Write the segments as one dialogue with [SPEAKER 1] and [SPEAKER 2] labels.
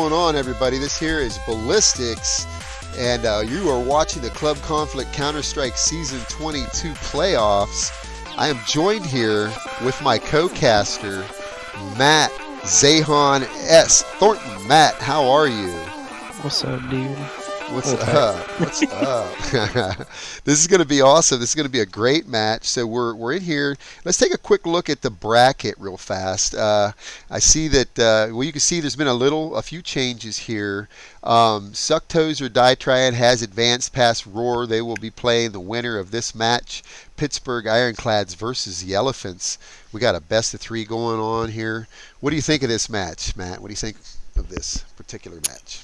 [SPEAKER 1] going on, everybody? This here is Ballistics, and you are watching the Club Conflict Counter-Strike Season 22 playoffs. I am joined here with my co-caster, Matt ZayhanS. Thornton, Matt, how are you?
[SPEAKER 2] What's up, dude?
[SPEAKER 1] What's up? What's up? This is going to be awesome. This is going to be a great match. So we're in here. Let's take a quick look at the bracket real fast. I see that well, you can see there's been a few changes here. Sucktoes or Ditriad has advanced past Roar. They will be playing the winner of this match, Pittsburgh Ironclads versus the Elephants. We got a best of 3 going on here. What do you think of this match, Matt? What do you think of this particular match?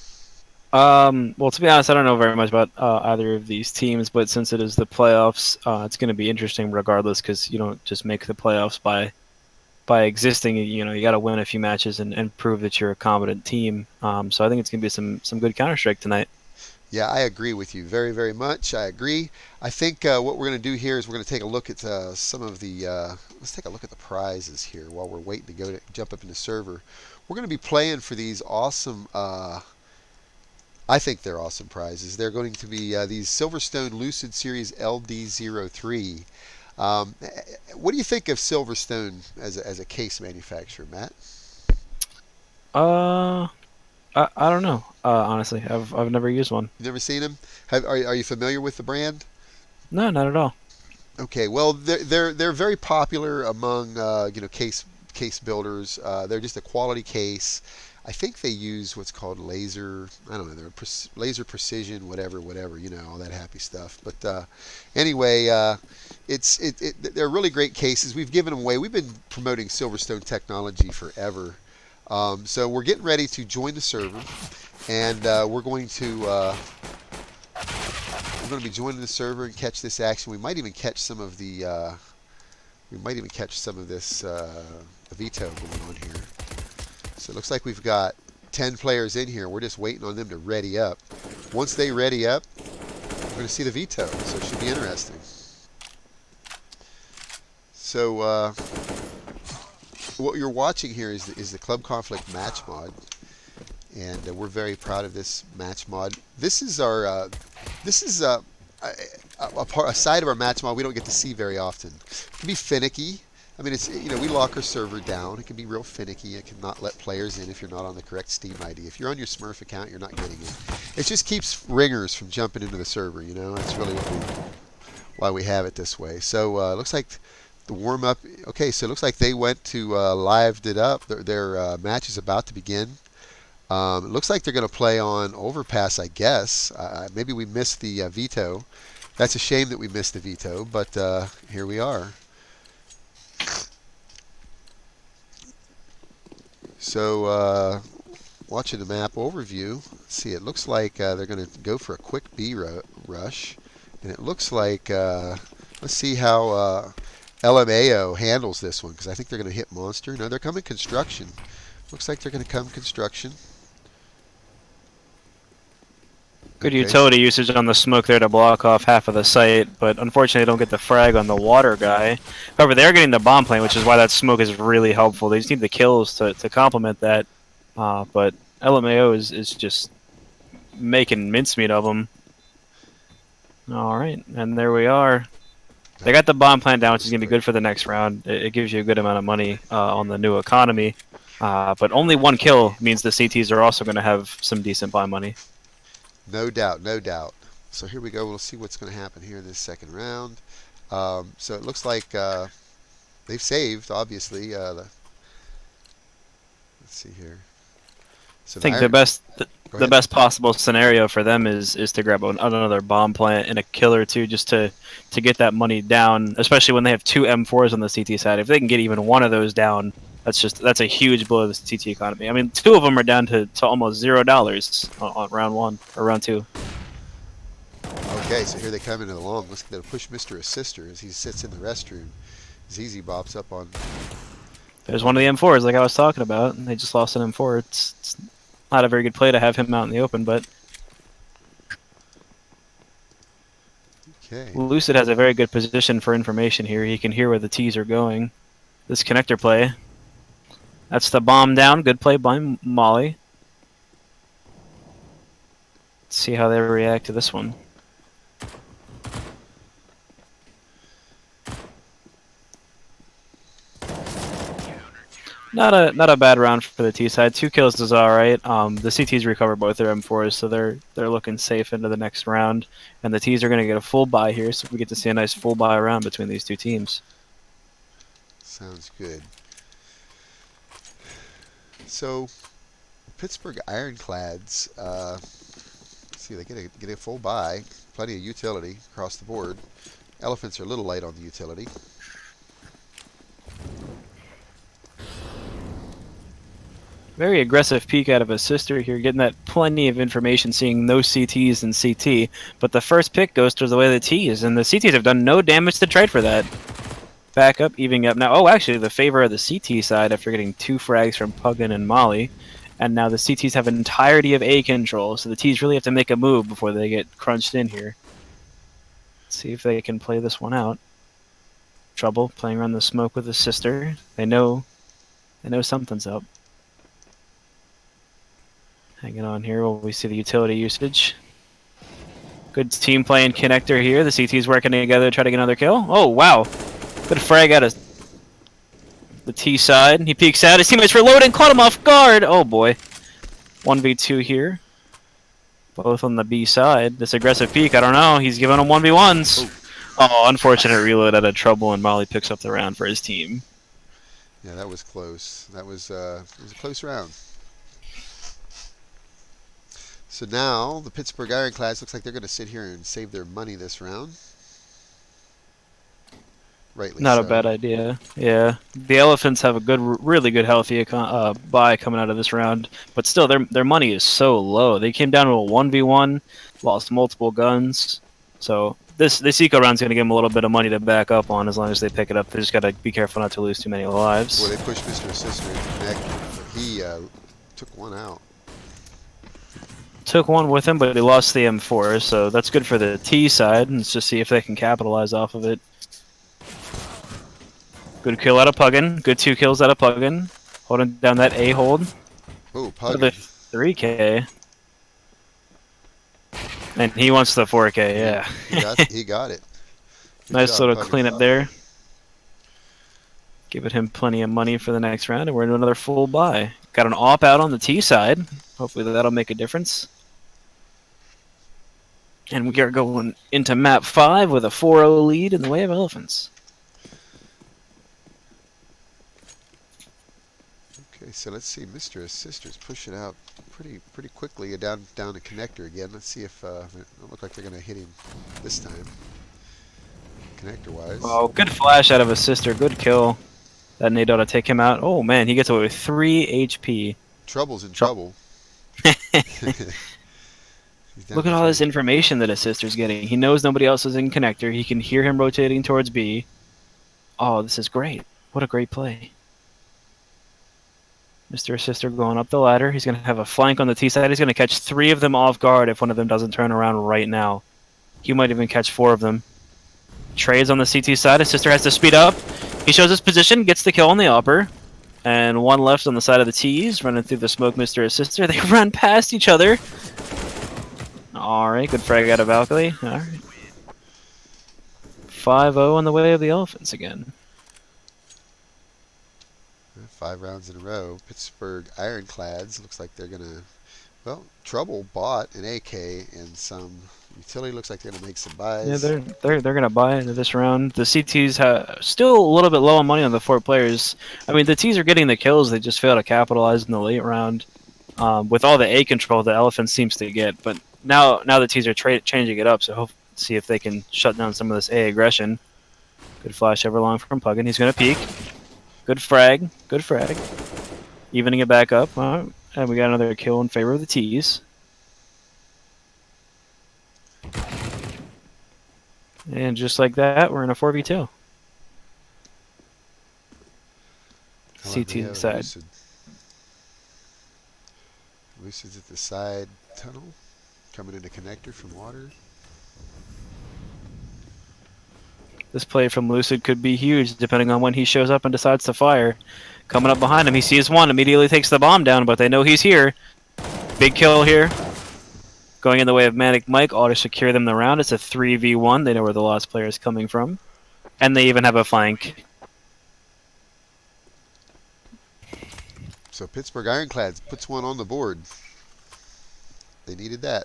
[SPEAKER 2] Well, to be honest, I don't know very much about either of these teams, but since it is the playoffs, it's going to be interesting regardless, because you don't just make the playoffs by existing. You know, you got to win a few matches and prove that you're a competent team. So I think it's going to be some good Counter-Strike tonight.
[SPEAKER 1] Yeah, I agree with you very, very much. I agree. I think what we're going to do here is we're going to take a look at some of the. Let's take a look at the prizes here while we're waiting to jump up in the server. We're going to be playing for these awesome. I think they're awesome prizes. They're going to be these Silverstone Lucid Series LD03. What do you think of Silverstone as a case manufacturer, Matt?
[SPEAKER 2] I don't know. Honestly, I've never used one.
[SPEAKER 1] You've never seen them? Are you familiar with the brand?
[SPEAKER 2] No, not at all.
[SPEAKER 1] Okay, well they're very popular among case builders. They're just a quality case. I think they use what's called laser. I don't know. They're laser precision, whatever. You know, all that happy stuff. But anyway, they're really great cases. We've given them away. We've been promoting Silverstone technology forever. So we're getting ready to join the server, and we're going to be joining the server and catch this action. We might even catch some of the. This veto going on here. So it looks like we've got 10 players in here. We're just waiting on them to ready up. Once they ready up, we're going to see the veto. So it should be interesting. So what you're watching here is the Club Conflict match mod, and we're very proud of this match mod. This is our a side of our match mod we don't get to see very often. It can be finicky. I mean, it's, we lock our server down. It can be real finicky. It can not let players in if you're not on the correct Steam ID. If you're on your Smurf account, you're not getting in. It just keeps ringers from jumping into the server. That's really why we have it this way. So it looks like the warm up. Okay, so it looks like they went to lived it up. Their match is about to begin. It looks like they're going to play on Overpass, I guess. Maybe we missed the veto. That's a shame that we missed the veto, but here we are. So, watching the map overview, let's see, it looks like they're going to go for a quick B rush. And it looks like, let's see how LMAO handles this one, because I think they're going to hit Monster. No, they're coming Construction. Looks like they're going to come Construction.
[SPEAKER 2] Good utility usage on the smoke there to block off half of the site, but unfortunately they don't get the frag on the water guy. However, they're getting the bomb plane, which is why that smoke is really helpful. They just need the kills to complement that. But LMAO is just making mincemeat of them. All right, and there we are. They got the bomb plant down, which is going to be good for the next round. It gives you a good amount of money on the new economy. But only one kill means the CTs are also going to have some decent buy money.
[SPEAKER 1] No doubt, no doubt. So here we go. We'll see what's going to happen here in this second round. So it looks like they've saved, obviously. Let's see here. So
[SPEAKER 2] I think the best possible scenario for them is to grab another bomb plant and a kill or two just to get that money down, especially when they have 2 M4s on the CT side. If they can get even one of those down, that's a huge blow to the CT economy. I mean, 2 of them are down to almost $0 on round 1 or round 2.
[SPEAKER 1] Okay, so here they come into the long. Looks like they'll push Mr. Assister as he sits in the restroom. ZZ bops up on.
[SPEAKER 2] There's one of the M4s like I was talking about, and they just lost an M4. It's not a very good play to have him out in the open, but
[SPEAKER 1] okay.
[SPEAKER 2] Lucid has a very good position for information here. He can hear where the T's are going. This connector play. That's the bomb down. Good play by Molly. See how they react to this one. Not a bad round for the T side. 2 kills is all right. The CTs recover both their M4s, so they're looking safe into the next round. And the Ts are going to get a full buy here, so we get to see a nice full buy round between these two teams.
[SPEAKER 1] Sounds good. So, Pittsburgh Ironclads, let's see, they get a full buy, plenty of utility across the board. Elephants are a little light on the utility.
[SPEAKER 2] Very aggressive peek out of his sister here, getting that plenty of information, seeing no CTs in CT. But the first pick goes to the way of the Ts, and the CTs have done no damage to trade for that. Back up, evening up now. Oh, actually, the favor of the CT side after getting 2 frags from Puggin and Molly. And now the CTs have an entirety of A control, so the Ts really have to make a move before they get crunched in here. Let's see if they can play this one out. Trouble playing around the smoke with his sister. They know something's up. Hanging on here while we see the utility usage. Good team play and connector here. The CT's working together to try to get another kill. Oh, wow. Good frag out of the T side. He peeks out. His teammates reloading. Caught him off guard. Oh, boy. 1v2 here. Both on the B side. This aggressive peek, I don't know. He's giving them 1v1s. Oh, unfortunate reload out of trouble, and Molly picks up the round for his team.
[SPEAKER 1] Yeah, that was close. That was a close round. So now the Pittsburgh Ironclads looks like they're going to sit here and save their money this round. Rightly
[SPEAKER 2] Not
[SPEAKER 1] so.
[SPEAKER 2] a bad idea. Yeah, the Elephants have a good, really good healthy buy coming out of this round, but still, their money is so low. They came down to a 1v1, lost multiple guns. So this eco round's going to give them a little bit of money to back up on as long as they pick it up. They just got to be careful not to lose too many lives.
[SPEAKER 1] Well, they pushed Mr. Sister into connect, but he took one out.
[SPEAKER 2] Took one with him, but he lost the M4, so that's good for the T side. Let's just see if they can capitalize off of it. Good kill out of Puggin. Good 2 kills out of Puggin. Holding down that A hold.
[SPEAKER 1] Oh,
[SPEAKER 2] For the
[SPEAKER 1] Puggin.
[SPEAKER 2] 3K. And he wants the 4K, yeah.
[SPEAKER 1] He got it. Good
[SPEAKER 2] Nice
[SPEAKER 1] job,
[SPEAKER 2] little
[SPEAKER 1] Puggin.
[SPEAKER 2] cleanup there. Giving him plenty of money for the next round, and we're into another full buy. Got an op out on the T side. Hopefully that'll make a difference. And we are going into map 5 with a 4-0 lead in the way of Elephants.
[SPEAKER 1] Okay, so let's see. Mr. Sisters push it out pretty quickly down to connector again. Let's see if it don't look like they're going to hit him this time. Connector-wise.
[SPEAKER 2] Oh, good flash out of his sister. Good kill. That nade ought to take him out. Oh, man, he gets away with 3 HP.
[SPEAKER 1] Trouble's in trouble.
[SPEAKER 2] Look at all this information that his sister's getting. He knows nobody else is in connector. He can hear him rotating towards B. Oh, this is great. What a great play. Mr. Sister going up the ladder. He's going to have a flank on the T side. He's going to catch 3 of them off guard if one of them doesn't turn around right now. He might even catch 4 of them. Trades on the CT side. His sister has to speed up. He shows his position, gets the kill on the upper. And 1 left on the side of the T's, running through the smoke, Mr. Sister. They run past each other. Alright, good frag out of Valkyrie. Alright. 5-0 on the way of the Elephants again.
[SPEAKER 1] 5 rounds in a row. Pittsburgh Ironclads looks like they're gonna. Well, Trouble bought an AK and some utility. Looks like they're gonna make some buys.
[SPEAKER 2] Yeah, they're gonna buy into this round. The CTs have still a little bit low on money on the 4 players. I mean, the T's are getting the kills. They just fail to capitalize in the late round. With all the A control the Elephant seems to get, but now the T's are changing it up. So hope see if they can shut down some of this A aggression. Good flash everlong from Puggin. He's gonna peek. Good frag. Good frag. Evening it back up. And we got another kill in favor of the T's. And just like that, we're in a 4v2. CT side.
[SPEAKER 1] Lucid's at the side tunnel. Coming into connector from water.
[SPEAKER 2] This play from Lucid could be huge depending on when he shows up and decides to fire. Coming up behind him, he sees one, immediately takes the bomb down, but they know he's here. Big kill here. Going in the way of Manic Mike, auto secure them the round. It's a 3v1. They know where the lost player is coming from. And they even have a flank.
[SPEAKER 1] So Pittsburgh Ironclads puts one on the board. They needed that.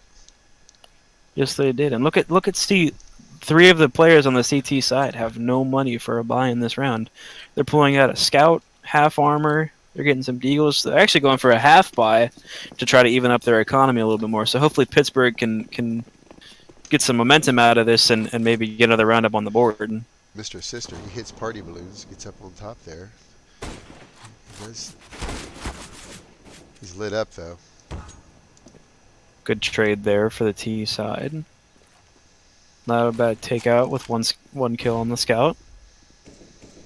[SPEAKER 2] Yes, they did. And look at C. 3 of the players on the CT side have no money for a buy in this round. They're pulling out a scout, half armor. They're getting some deagles. They're actually going for a half buy to try to even up their economy a little bit more. So hopefully Pittsburgh can get some momentum out of this and maybe get another round up on the board.
[SPEAKER 1] Mr. Sister, he hits party balloons, gets up on top there. He does. He's lit up though.
[SPEAKER 2] Good trade there for the T side. Not a bad takeout with one kill on the scout.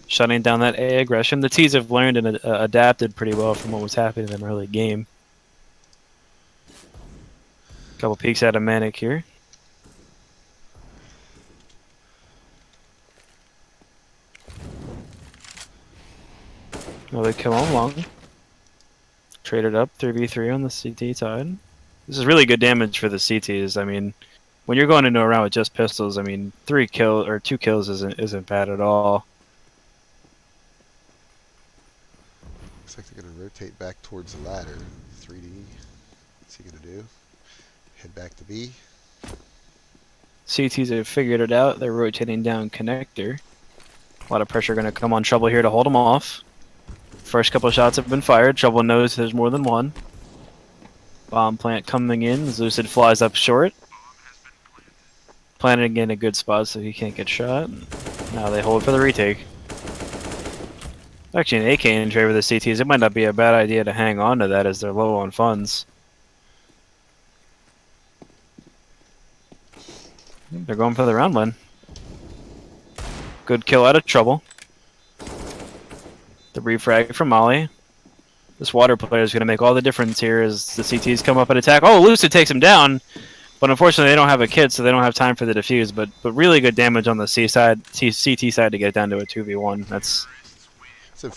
[SPEAKER 2] Shutting down that A aggression. The T's have learned and adapted pretty well from what was happening in the early game. Couple peeks out of Manic here. Another kill on long. Traded up 3v3 on the CT side. This is really good damage for the CTs. I mean, when you're going into a round with just pistols, I mean, 2 kills isn't bad at all.
[SPEAKER 1] Looks like they're going to rotate back towards the ladder. 3D. What's he going to do? Head back to B.
[SPEAKER 2] CTs have figured it out. They're rotating down connector. A lot of pressure going to come on Trouble here to hold them off. First couple of shots have been fired. Trouble knows there's more than one. Bomb plant coming in. Lucid flies up short. Planting in a good spot so he can't get shot. Now they hold for the retake. Actually, an AK in favor of the CTs. It might not be a bad idea to hang on to that as they're low on funds. They're going for the round one. Good kill out of Trouble. The refrag from Molly. This water player is going to make all the difference here as the CTs come up and attack. Oh, Lucid takes him down, but unfortunately they don't have a kit, so they don't have time for the defuse. But really good damage on the CT side to get down to a 2v1. That's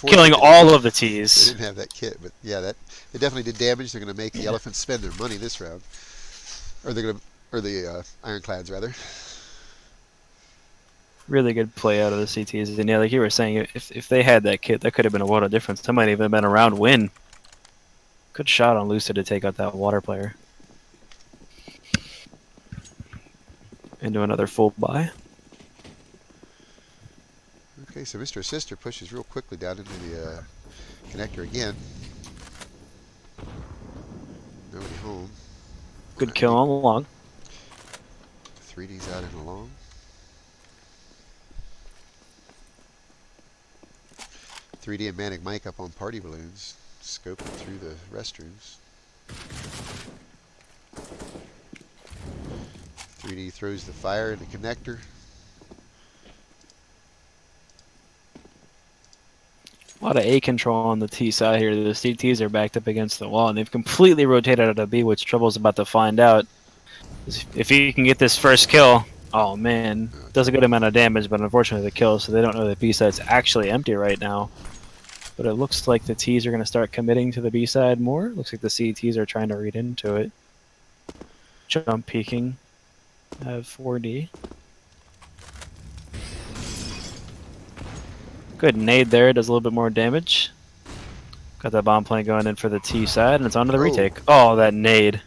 [SPEAKER 2] killing all of the Ts.
[SPEAKER 1] They didn't have that kit, but yeah, it definitely did damage. They're going to make the Elephants spend their money this round, or the Ironclads rather.
[SPEAKER 2] Really good play out of the CTs. And yeah, like you were saying, if they had that kit, that could have been a world of difference. That might even have been a round win. Good shot on Lucid to take out that water player. Into another full buy.
[SPEAKER 1] Okay, so Mr. Sister pushes real quickly down into the connector again. Nobody home.
[SPEAKER 2] Good kill on the long.
[SPEAKER 1] 3D's out in the long. 3D and Manic Mike up on party balloons, scoping through the restrooms. 3D throws the fire in the connector.
[SPEAKER 2] A lot of A control on the T side here. The CTs are backed up against the wall, and they've completely rotated out of B, which Trouble's about to find out. If he can get this first kill, oh man, does a good amount of damage, but unfortunately the kill, so they don't know the B side's actually empty right now. But it looks like the Ts are going to start committing to the B side more. Looks like the CTs are trying to read into it. Jump peeking. Have 4D. Good nade there. Does a little bit more damage. Got that bomb plane going in for the T side, and it's on to the retake. Oh, that nade.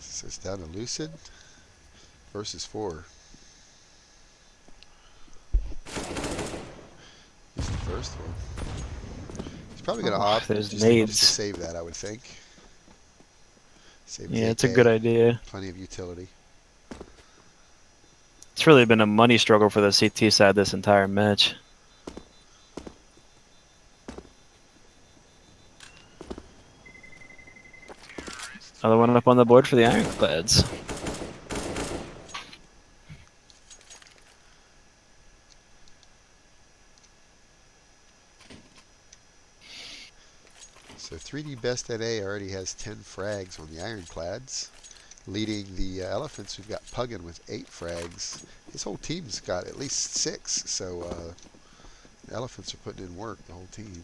[SPEAKER 1] So it's down to Lucid versus 4. He's the first one. He's probably going to opt just to save that, I would think. Save
[SPEAKER 2] it's a good idea.
[SPEAKER 1] Plenty of utility.
[SPEAKER 2] It's really been a money struggle for the CT side this entire match. Another one up on the board for the Ironclads.
[SPEAKER 1] So 3D Best NA already has 10 frags on the Ironclads. Leading the Elephants, we've got Puggin with 8 frags. His whole team's got at least 6, so the Elephants are putting in work, the whole team.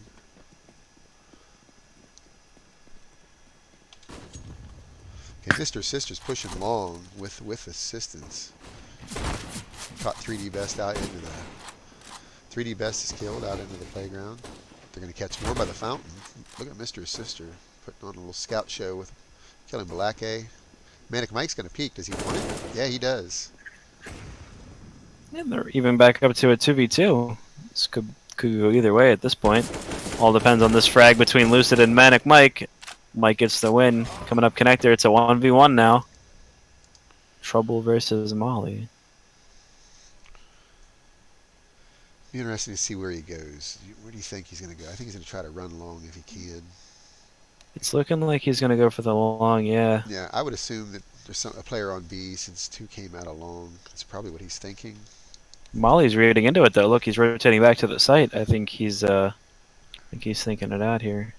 [SPEAKER 1] Okay, Mr. Sister's pushing long with assistance. Caught 3D Best out into the... 3D Best is killed out into the playground. They're going to catch more by the fountain. Look at Mr. Sister putting on a little scout show with killing Black A. Manic Mike's going to peek. Does he want it? Yeah, he does.
[SPEAKER 2] And they're even back up to a 2v2. This could go either way at this point. All depends on this frag between Lucid and Manic Mike. Mike gets the win. Coming up connector, it's a 1v1 now. Trouble versus Molly.
[SPEAKER 1] Be interesting to see where he goes. Where do you think he's going to go? I think he's going to try to run long if he can.
[SPEAKER 2] It's looking like he's going to go for the long, yeah.
[SPEAKER 1] Yeah, I would assume that there's a player on B since 2 came out of long. That's probably what he's thinking.
[SPEAKER 2] Molly's reading into it though. Look, he's rotating back to the site. I think he's thinking it out here.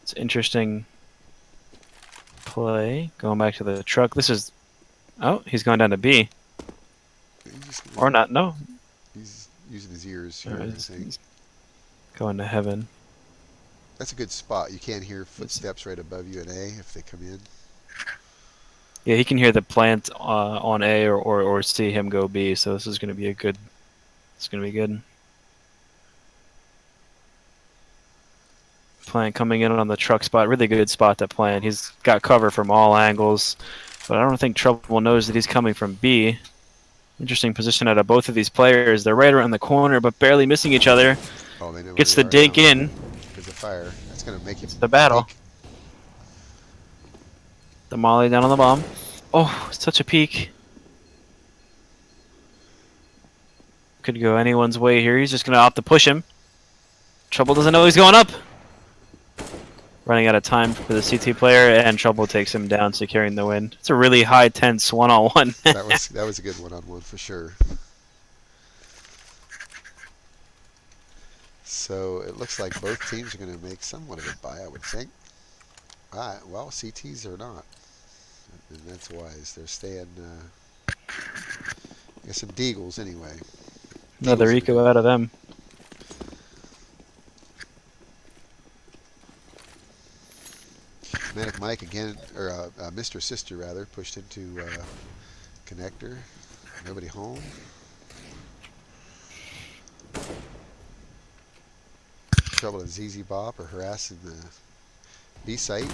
[SPEAKER 2] It's interesting play. Going back to the truck. This is... Oh, he's going down to B. Or not, no.
[SPEAKER 1] He's using his ears here, I think.
[SPEAKER 2] He's going to heaven.
[SPEAKER 1] That's a good spot. You can't hear footsteps right above you in A if they come in.
[SPEAKER 2] Yeah, he can hear the plant on A or see him go B, so this is going to be a good... It's going to be good. Plant coming in on the truck spot. Really good spot to plant. He's got cover from all angles, but I don't think Trouble knows that he's coming from B. Interesting position out of both of these players. They're right around the corner, but barely missing each other.
[SPEAKER 1] Oh, they know
[SPEAKER 2] Gets the dink in.
[SPEAKER 1] Because of fire. That's going to make it
[SPEAKER 2] the battle.
[SPEAKER 1] peak.
[SPEAKER 2] The Molly down on the bomb. Oh, such a peek. Could go anyone's way here. He's just going to opt to push him. Trouble doesn't know he's going up. Running out of time for the CT player, and Trouble takes him down, securing the win. It's a really high, tense one-on-one.
[SPEAKER 1] that was a good one-on-one for sure. So it looks like both teams are going to make somewhat of a buy, I would think. Well, CTs are not, and that's wise. They're staying. Got some Deagles anyway.
[SPEAKER 2] Another eco out of them.
[SPEAKER 1] Manic Mike again, or Mr. Sister rather, pushed into connector. Nobody home. Trouble and ZZ Bop are harassing the B site.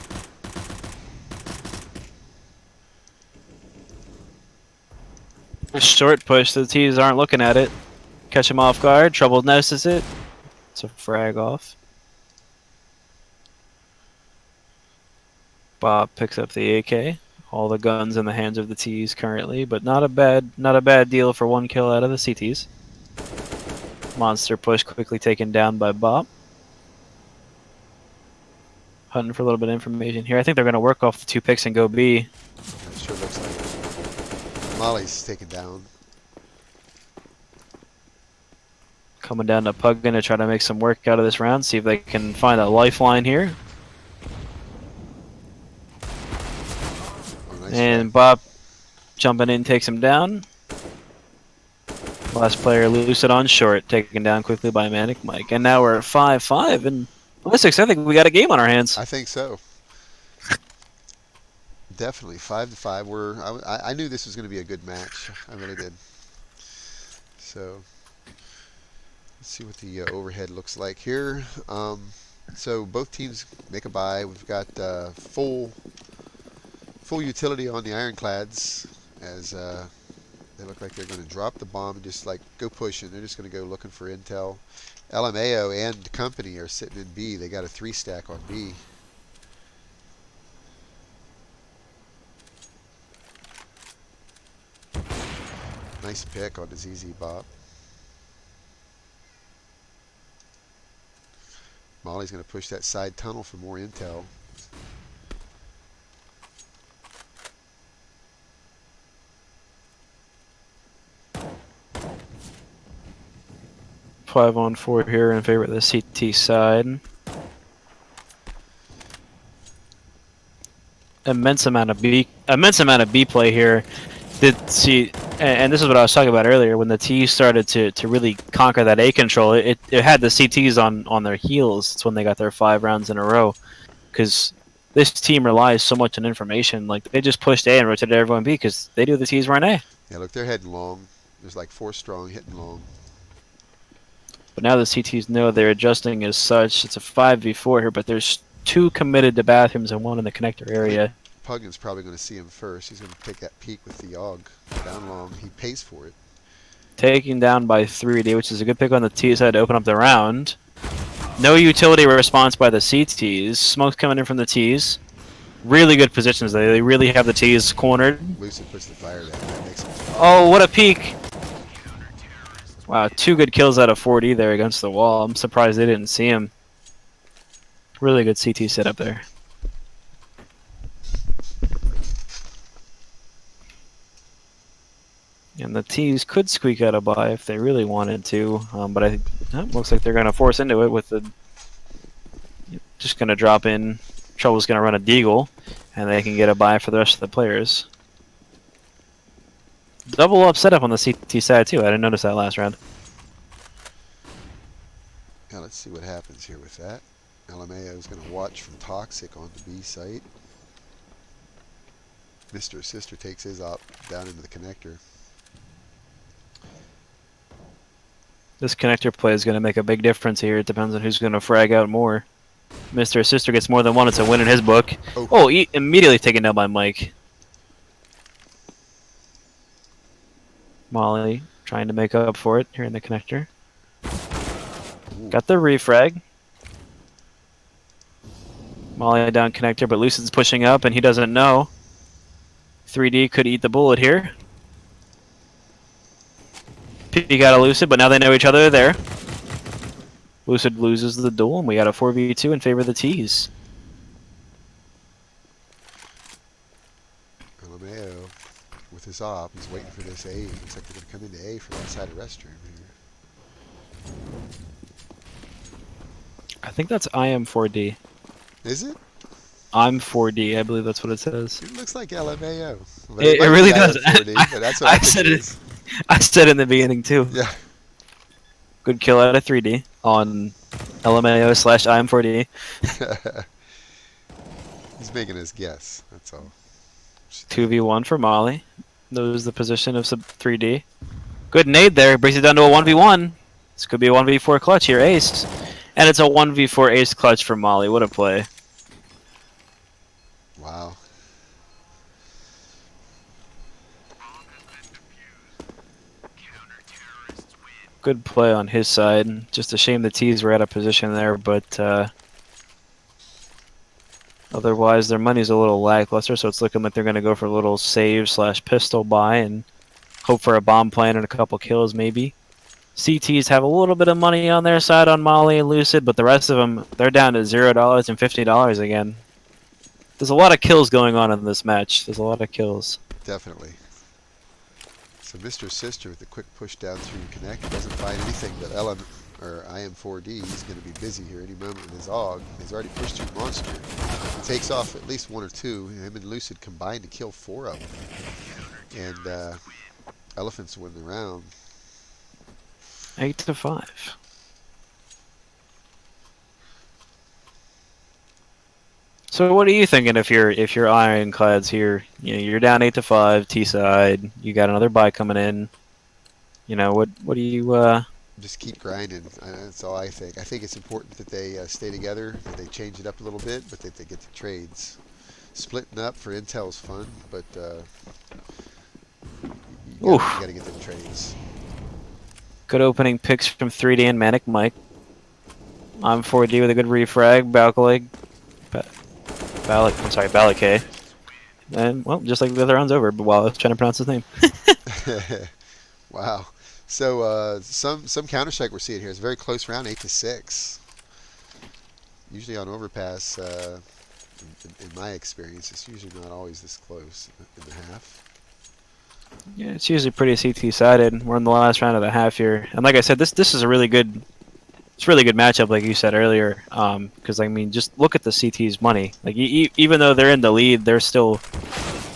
[SPEAKER 2] A short push. The T's aren't looking at it. Catch him off guard. Trouble notices it. It's a frag off. Bob picks up the AK. All the guns in the hands of the T's currently, but not a bad deal for one kill out of the CTs. Monster push quickly taken down by Bob. Hunting for a little bit of information here. I think they're going to work off the 2 picks and go B.
[SPEAKER 1] That sure looks like it. Molly's taken down.
[SPEAKER 2] Coming down to Pug, going to try to make some work out of this round. See if they can find a lifeline here. And Bob jumping in takes him down. Last player Lucid on short, taken down quickly by Manic Mike. And now we're at 5-5, and Ballistics, I think we got a game on our hands.
[SPEAKER 1] I think so. Definitely 5-5. I knew this was going to be a good match. I really did. So let's see what the overhead looks like here. So both teams make a buy. We've got full utility on the Ironclads, as they look like they're going to drop the bomb and just like go pushing. They're just going to go looking for intel. LMAO and company are sitting in B. They got a 3-stack on B. Nice pick on the ZZ Bop. Molly's going to push that side tunnel for more intel.
[SPEAKER 2] 5-on-4 here in favor of the CT side. Immense amount of B play here. And this is what I was talking about earlier. When the T started to really conquer that A control, it had the CTs on their heels. It's when they got their 5 rounds in a row, because this team relies so much on information. Like, they just pushed A and rotated everyone B because they knew the T's run A.
[SPEAKER 1] Yeah, look, they're heading long. There's like 4 strong hitting long.
[SPEAKER 2] But now the CTs know they're adjusting as such. It's a 5v4 here, but there's 2 committed to bathrooms and 1 in the connector area.
[SPEAKER 1] Puggin's probably going to see him first. He's going to take that peek with the AUG down long. He pays for it.
[SPEAKER 2] Taking down by 3D, which is a good pick on the T side to open up the round. No utility response by the CTs. Smoke's coming in from the Ts. Really good positions. They really have the Ts cornered.
[SPEAKER 1] Lucid puts the fire down. That makes him
[SPEAKER 2] Oh, what a peek! Wow, 2 good kills out of 4D there against the wall. I'm surprised they didn't see him. Really good CT setup there. And the T's could squeak out a buy if they really wanted to, but I think looks like they're going to force into it with the... Just going to drop in. Trouble's going to run a deagle, and they can get a buy for the rest of the players. Double up setup on the CT side too. I didn't notice that last round.
[SPEAKER 1] Now let's see what happens here with that. LMAO is going to watch from Toxic on the B site. Mr. Sister takes his op down into the connector.
[SPEAKER 2] This connector play is going to make a big difference here. It depends on who's going to frag out more. Mr. Sister gets more than one. It's a win in his book. Oh, immediately taken down by Mike. Molly trying to make up for it here in the connector.
[SPEAKER 1] Ooh.
[SPEAKER 2] Got the refrag. Molly down connector, but Lucid's pushing up and he doesn't know. 3D could eat the bullet here. He got a Lucid, but now they know each other there. Lucid loses the duel, and we got a 4v2 in favor of the T's.
[SPEAKER 1] LMAO with his op, he's waiting for this A. Looks like they're going to come into A for that side of restroom here.
[SPEAKER 2] I think that's IM4D.
[SPEAKER 1] Is it?
[SPEAKER 2] I'm 4D, I believe that's what it says.
[SPEAKER 1] It looks like LMAO.
[SPEAKER 2] It really does.
[SPEAKER 1] 4D, but that's what I said it.
[SPEAKER 2] I said in the beginning too.
[SPEAKER 1] Yeah.
[SPEAKER 2] Good kill out of 3D on LMAO/IM4D.
[SPEAKER 1] He's making his guess. That's all.
[SPEAKER 2] 2v1 for Molly. Knows the position of sub 3D. Good nade there. Brings it down to a 1v1. This could be a 1v4 clutch here. Ace. And it's a 1v4 ace clutch for Molly. What a play.
[SPEAKER 1] Wow.
[SPEAKER 2] Good play on his side. Just a shame the T's were out of position there, but otherwise their money's a little lackluster, so it's looking like they're going to go for a little save/pistol buy and hope for a bomb plant and a couple kills maybe. CTs have a little bit of money on their side on Molly and Lucid, but the rest of them, they're down to $0 and $50 again. There's a lot of kills going on in this match. There's a lot of kills.
[SPEAKER 1] Definitely. So Mr. Sister with the quick push down through Connect doesn't find anything but IM4D. He's going to be busy here any moment with his AUG. He's already pushed through Monster. He takes off at least 1 or 2. Him and Lucid combined to kill 4 of them. And Elephants win the round.
[SPEAKER 2] 8-5. So what are you thinking if you're Ironclads here? You know, you're down 8-5, T side. You got another buy coming in. You know, what do you?
[SPEAKER 1] Just keep grinding. That's all I think. I think it's important that they stay together, that they change it up a little bit, but that they get the trades. Splitting up for intel's fun, but you gotta get the trades.
[SPEAKER 2] Good opening picks from 3D and Manic Mike. I'm 4D with a good refrag, Balcony. Balake. And, well, just like the other round's over, but while I was trying to pronounce his name.
[SPEAKER 1] Wow. So, some Counter-Strike we're seeing here is a very close round, 8-6. Usually on Overpass, in my experience, it's usually not always this close in the half.
[SPEAKER 2] Yeah, it's usually pretty CT-sided. We're in the last round of the half here. And like I said, this is a really good... It's a really good matchup, like you said earlier, because, I mean, just look at the CT's money. Like, even though they're in the lead, they're still...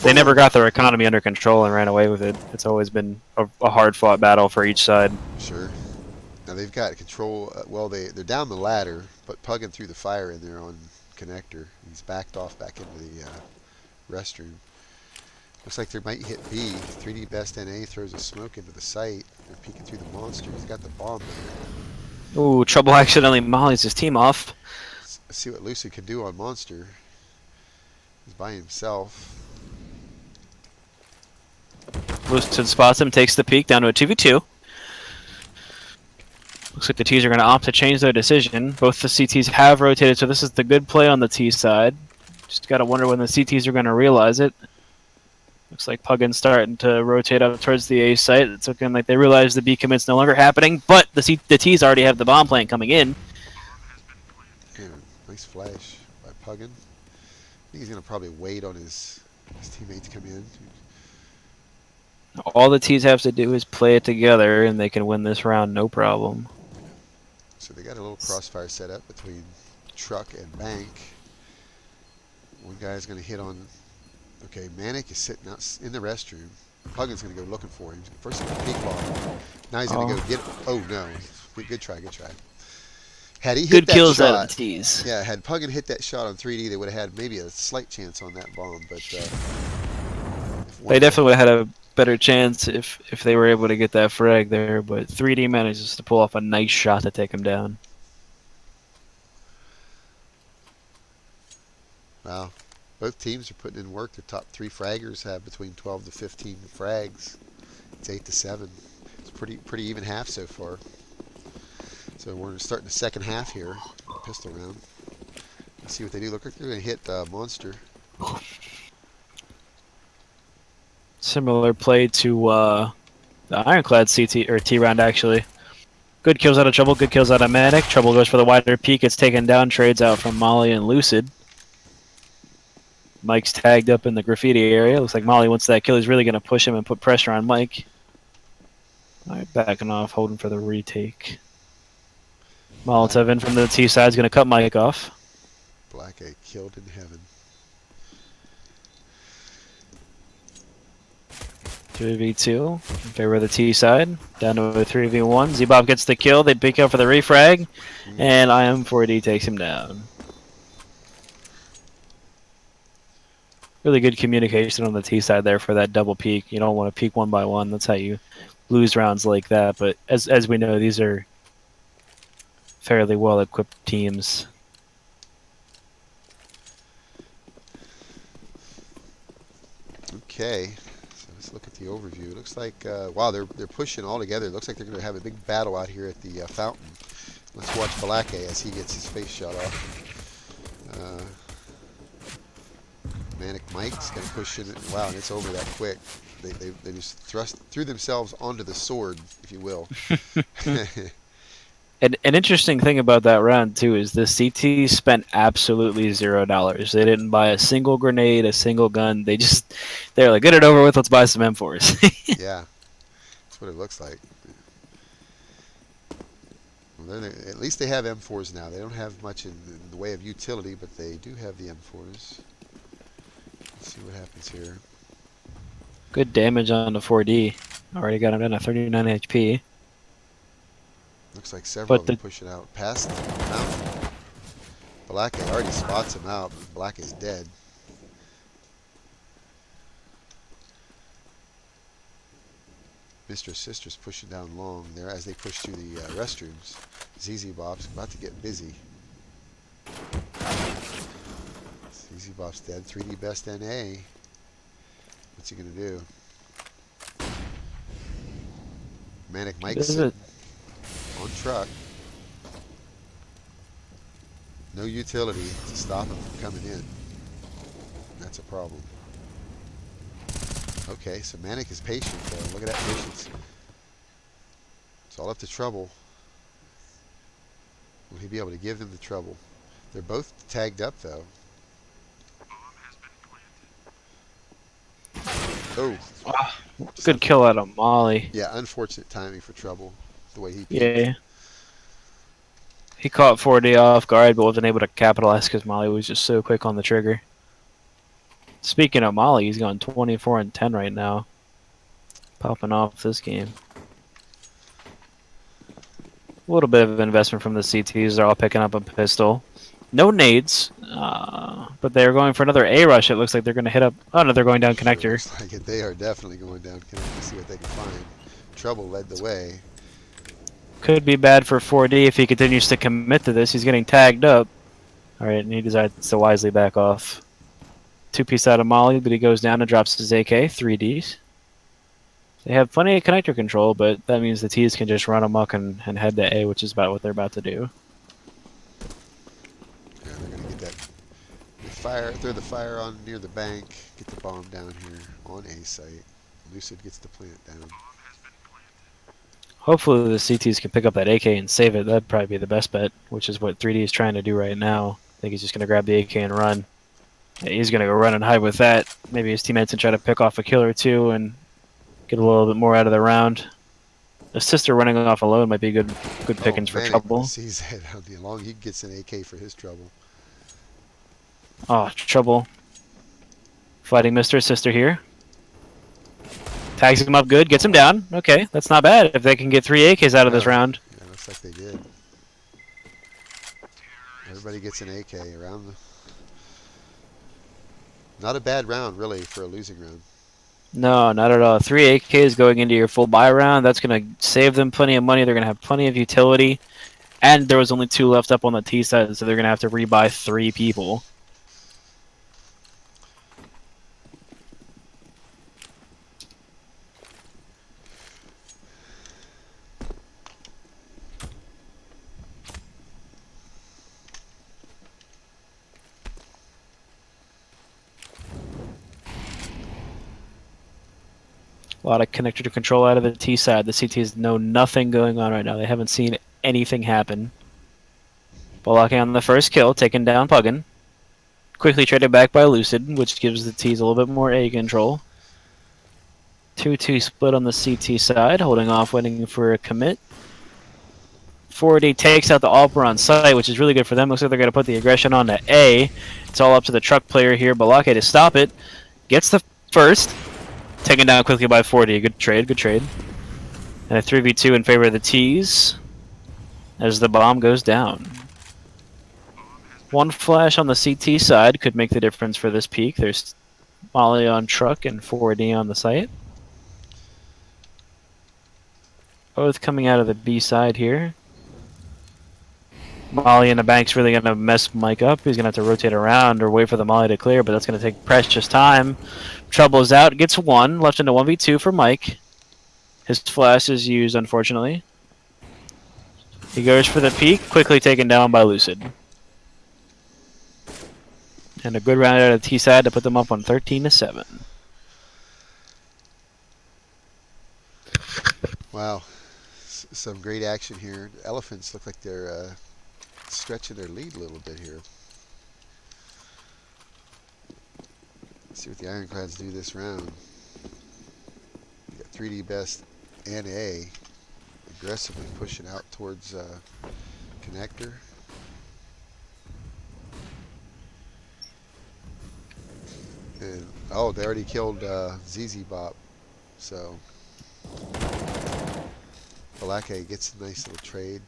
[SPEAKER 2] They never got their economy under control and ran away with it. It's always been a hard-fought battle for each side.
[SPEAKER 1] Sure. Now they've got control. Well, they're down the ladder, but Puggin threw the fire in there on connector. He's backed off back into the restroom. Looks like they might hit B. 3D Best NA throws a smoke into the site. They're peeking through the monster. He's got the bomb there.
[SPEAKER 2] Ooh, Trouble accidentally mollies his team off.
[SPEAKER 1] Let's see what Lucid can do on monster. He's by himself.
[SPEAKER 2] Lucid spots him, takes the peek down to a 2v2. Looks like the T's are going to opt to change their decision. Both the CTs have rotated, so this is the good play on the T side. Just got to wonder when the CTs are going to realize it. Looks like Puggin's starting to rotate up towards the A site. It's looking like they realize the B commit's no longer happening, but the T's already have the bomb plant coming in.
[SPEAKER 1] Yeah, nice flash by Puggin. I think he's going to probably wait on his teammates to come in.
[SPEAKER 2] All the T's have to do is play it together, and they can win this round no problem.
[SPEAKER 1] So they got a little crossfire set up between Truck and Bank. One guy's going to hit on... Okay, Manic is sitting out in the restroom. Puggin's going to go looking for him. First he's going to peek ball. Now he's going to go get it. Oh, no. Good try, good try. Had he hit
[SPEAKER 2] Good
[SPEAKER 1] that
[SPEAKER 2] kills
[SPEAKER 1] shot,
[SPEAKER 2] out of the T's.
[SPEAKER 1] Yeah, had Puggin hit that shot on 3D, they would have had maybe a slight chance on that bomb. But
[SPEAKER 2] they definitely would have had a better chance if they were able to get that frag there, but 3D manages to pull off a nice shot to take him down.
[SPEAKER 1] Wow. Both teams are putting in work. The top 3 fraggers have between 12 to 15 frags. It's 8-7. It's pretty even half so far. So we're starting the second half here. Pistol round. Let's see what they do. Look like they're going to hit Monster.
[SPEAKER 2] Similar play to the Ironclad CT or T round actually. Good kills out of Trouble, good kills out of Manic. Trouble goes for the wider peak, it's taken down, trades out from Molly and Lucid. Mike's tagged up in the graffiti area. Looks like Molly wants that kill. He's really going to push him and put pressure on Mike. Alright, backing off, holding for the retake. Molotov in from the T side is going to cut Mike off.
[SPEAKER 1] Black A killed in heaven.
[SPEAKER 2] 2v2 in favor of the T side. Down to a 3v1. Z-Bob gets the kill. They pick up for the refrag. And IM4D takes him down. Really good communication on the T side there for that double peek. You don't want to peek one by one. That's how you lose rounds like that. But as we know, these are fairly well-equipped teams.
[SPEAKER 1] Okay. Let's look at the overview. It looks like, wow, they're pushing all together. It looks like they're going to have a big battle out here at the fountain. Let's watch Balake as he gets his face shot off. Manic Mike's going to push in. Wow, and it's over that quick. They just threw themselves onto the sword, if you will.
[SPEAKER 2] An interesting thing about that round, too, is the CT spent absolutely $0. They didn't buy a single grenade, a single gun. They're like, get it over with, let's buy some M4s.
[SPEAKER 1] Yeah, that's what it looks like. Well, at least they have M4s now. They don't have much in the way of utility, but they do have the M4s. Let's see what happens here.
[SPEAKER 2] Good damage on the 4D. Already got him down at 39 HP.
[SPEAKER 1] Looks like several of them pushing out past the mountain. Black already spots him out, but Black is dead. Mr. Sister's pushing down long there as they push through the restrooms. ZZ Bob's about to get busy. ZZ Bob's dead. 3D Best NA. What's he going to do? Manic Mike's on truck. No utility to stop him from coming in. That's a problem. Okay, so Manic is patient though. Look at that patience. It's all up to Trouble. Will he be able to give them the trouble? They're both tagged up though. Oh.
[SPEAKER 2] Good kill out of Molly.
[SPEAKER 1] Yeah, unfortunate timing for Trouble. The way he peeked.
[SPEAKER 2] Yeah. He caught 4D off guard, but wasn't able to capitalize because Molly was just so quick on the trigger. Speaking of Molly, he's going 24-10 right now. Popping off this game. A little bit of investment from the CTs. They're all picking up a pistol. No nades, but they're going for another A rush. It looks like they're going to hit up. Oh no, they're going down
[SPEAKER 1] Sure
[SPEAKER 2] connector.
[SPEAKER 1] looks like it. They are definitely going down connector to see what they can find. Trouble led the way.
[SPEAKER 2] Could be bad for 4D if he continues to commit to this. He's getting tagged up. All right, and he decides to wisely back off. 2-piece out of Molly, but he goes down and drops his AK. 3Ds. They have plenty of connector control, but that means the T's can just run amok and head to A, which is about what they're about to do.
[SPEAKER 1] Yeah, they're going to get that. Fire, throw the fire on near the bank. Get the bomb down here on A site. Lucid gets the plant down.
[SPEAKER 2] Hopefully the CTs can pick up that AK and save it. That'd probably be the best bet, which is what 3D is trying to do right now. I think he's just going to grab the AK and run. Yeah, he's going to go run and hide with that. Maybe his teammates can try to pick off a kill or two and get a little bit more out of the round. A sister running off alone might be good pickings for trouble.
[SPEAKER 1] Sees that how long he gets an AK for his trouble.
[SPEAKER 2] Oh, trouble. Fighting Mr. Sister here. Tags him up good, gets him down. Okay, that's not bad if they can get 3 AKs out of this round.
[SPEAKER 1] Yeah, looks like they did. Everybody gets an AK around the... Not a bad round, really, for a losing round.
[SPEAKER 2] No, not at all. 3 AKs going into your full buy round. That's going to save them plenty of money. They're going to have plenty of utility. And there was only 2 left up on the T side, so they're going to have to rebuy 3 people. A lot of connector to control out of the T side. The CTs know nothing going on right now. They haven't seen anything happen. Balaki on the first kill, taking down Puggin. Quickly traded back by Lucid, which gives the T's a little bit more A control. 2-2 split on the CT side, holding off, waiting for a commit. 4D takes out the Alper on site, which is really good for them. Looks like they're going to put the aggression on to A. It's all up to the truck player here. Balaki to stop it. Gets the first. Taken down quickly by 4D. Good trade, good trade. And a 3v2 in favor of the T's as the bomb goes down. 1 flash on the CT side could make the difference for this peak. There's Molly on truck and 4D on the site. Both coming out of the B side here. Molly in the bank's really going to mess Mike up. He's going to have to rotate around or wait for the Molly to clear, but that's going to take precious time. Trouble is out. Gets 1. Left into 1v2 for Mike. His flash is used, unfortunately. He goes for the peak. Quickly taken down by Lucid. And a good round out of the T side to put them up on 13-7.
[SPEAKER 1] Wow. Some great action here. The Elephants look like they're stretching their lead a little bit here. Let's see what the Ironclads do this round. We got 3D best and A aggressively pushing out towards connector. And oh, they already killed ZZ Bop, so Balake gets a nice little trade.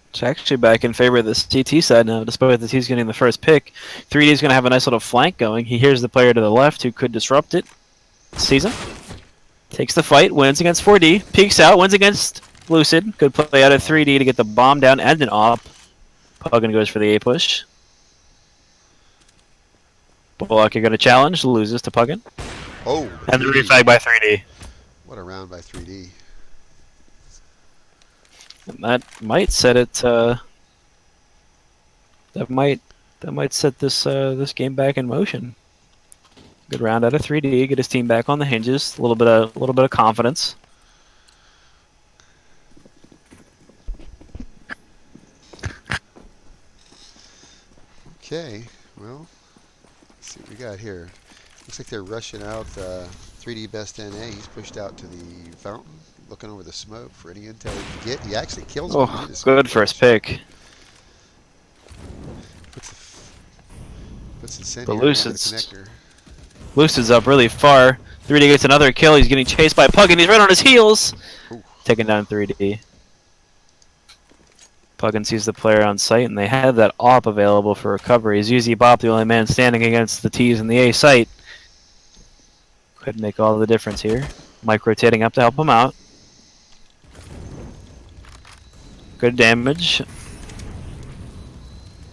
[SPEAKER 2] It's actually back in favor of the CT side now, despite the T's getting the first pick. 3D is going to have a nice little flank going. He hears the player to the left who could disrupt it. Sees him. Takes the fight, wins against 4D. Peeks out, wins against Lucid. Good play out of 3D to get the bomb down and an op. Puggin goes for the A push. Bullock going to challenge, loses to Puggin.
[SPEAKER 1] Oh!
[SPEAKER 2] And the refag by 3D.
[SPEAKER 1] What a round by 3D.
[SPEAKER 2] And that might set it. That might set this this game back in motion. Good round out of 3D. Get his team back on the hinges. A little bit of confidence.
[SPEAKER 1] Okay, well, let's see what we got here. Looks like they're rushing out 3D best NA. He's pushed out to the fountain, looking over the smoke for any intel he can get. He actually kills him.
[SPEAKER 2] Oh, good first pick.
[SPEAKER 1] Puts incendiary
[SPEAKER 2] But
[SPEAKER 1] on the
[SPEAKER 2] Lucid's
[SPEAKER 1] connector.
[SPEAKER 2] Lucid's up really far. 3D gets another kill. He's getting chased by Puggin. He's right on his heels.
[SPEAKER 1] Ooh.
[SPEAKER 2] Taking down 3D. Puggin sees the player on site, and they have that AWP available for recovery. Is ZZ Bop the only man standing against the T's in the A site? Could make all the difference here. Mike rotating up to help him out. Good damage.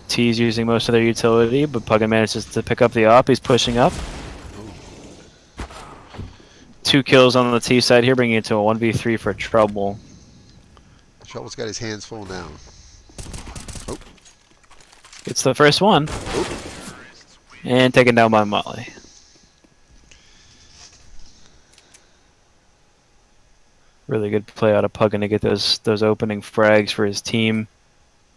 [SPEAKER 2] T's using most of their utility, but Puggin manages to pick up the AWP. He's pushing up. 2 kills on the T side here, bringing it to a 1v3 for Trouble.
[SPEAKER 1] Trouble's got his hands full now. Oh.
[SPEAKER 2] It's the first one.
[SPEAKER 1] Oh.
[SPEAKER 2] And taken down by Molly. Really good play out of Puggin to get those opening frags for his team.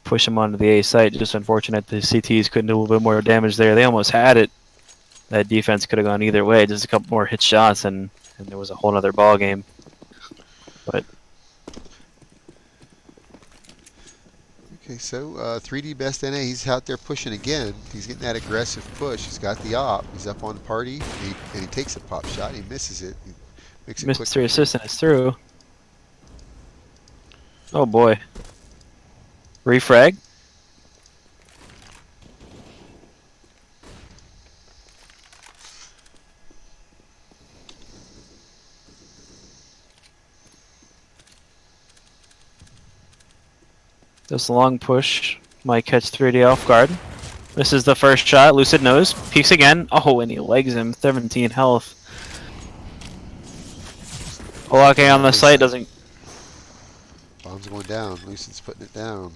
[SPEAKER 2] Push him onto the A site. Just unfortunate the CTs couldn't do a little bit more damage there. They almost had it. That defense could have gone either way. Just a couple more hit shots and there was a whole other ball game. But
[SPEAKER 1] okay, so 3D Best NA, he's out there pushing again. He's getting that aggressive push. He's got the AWP. He's up on party, and he takes a pop shot. He misses it. He makes it quick.
[SPEAKER 2] Mr. Assistant is through. Oh boy. Refrag. This long push might catch 3D off guard. This is the first shot. Lucid knows. Peeks again. Oh, and he legs him. 17 health. Olake on the site doesn't.
[SPEAKER 1] Bomb's going down. Lucid's putting it down.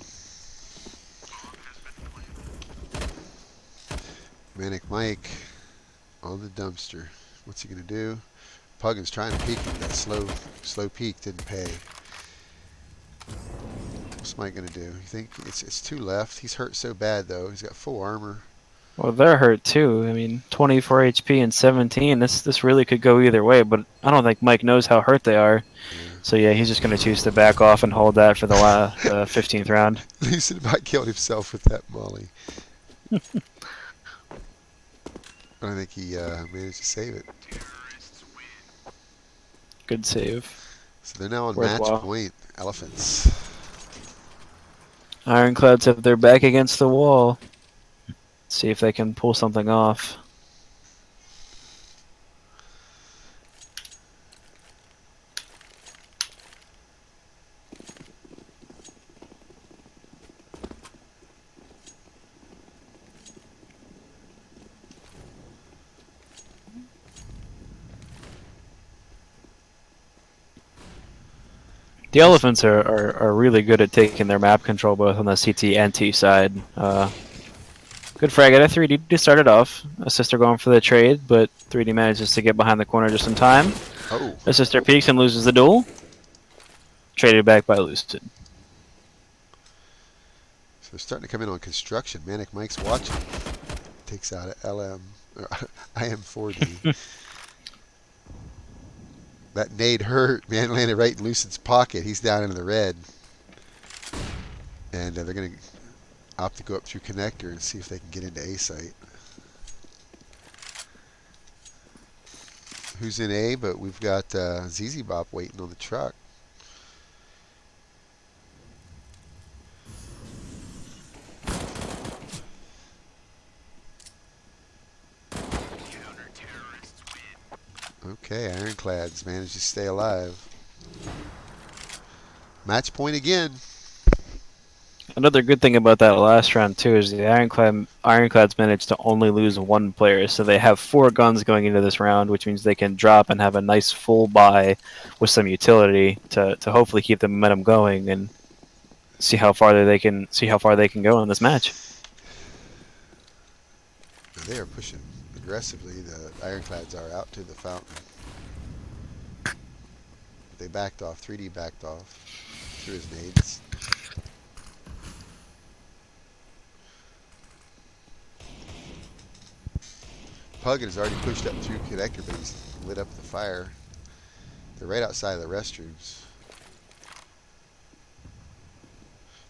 [SPEAKER 1] Manic Mike on the dumpster. What's he gonna do? Puggin's trying to peek him. That slow peek didn't pay. What's Mike gonna do? You think it's 2 left? He's hurt so bad though. He's got full armor.
[SPEAKER 2] Well, they're hurt too. I mean, 24 HP and 17. This really could go either way, but I don't think Mike knows how hurt they are. Yeah. So yeah, he's just gonna choose to back off and hold that for the 15th round.
[SPEAKER 1] Lucid about killed himself with that molly. I think he managed to save it.
[SPEAKER 2] Good save.
[SPEAKER 1] So they're now on
[SPEAKER 2] Worthwhile.
[SPEAKER 1] match point. Elephants.
[SPEAKER 2] Ironclads have their back against the wall. See if they can pull something off. The Elephants are really good at taking their map control both on the CT and T side. Good frag at a 3D to start it off. Assister going for the trade, but 3D manages to get behind the corner just in time.
[SPEAKER 1] Oh.
[SPEAKER 2] Assister peeks and loses the duel. Traded back by Lucid.
[SPEAKER 1] So they're starting to come in on construction. Manic Mike's watching. Takes out a IM4D. That nade hurt, man. Landed right in Lucid's pocket. He's down into the red. And they're going to opt to go up through connector and see if they can get into A site. Who's in A? But we've got ZZ Bop waiting on the truck. Okay, Ironclads managed to stay alive. Match point again.
[SPEAKER 2] Another good thing about that last round too is the Ironclads managed to only lose 1 player, so they have 4 guns going into this round, which means they can drop and have a nice full buy with some utility to hopefully keep the momentum going and see how far they can go in this match.
[SPEAKER 1] They are pushing aggressively. The Ironclads are out to the fountain. They backed off. 3D backed off through his nades. Puggin has already pushed up through connector, but he's lit up the fire. They're right outside of the restrooms.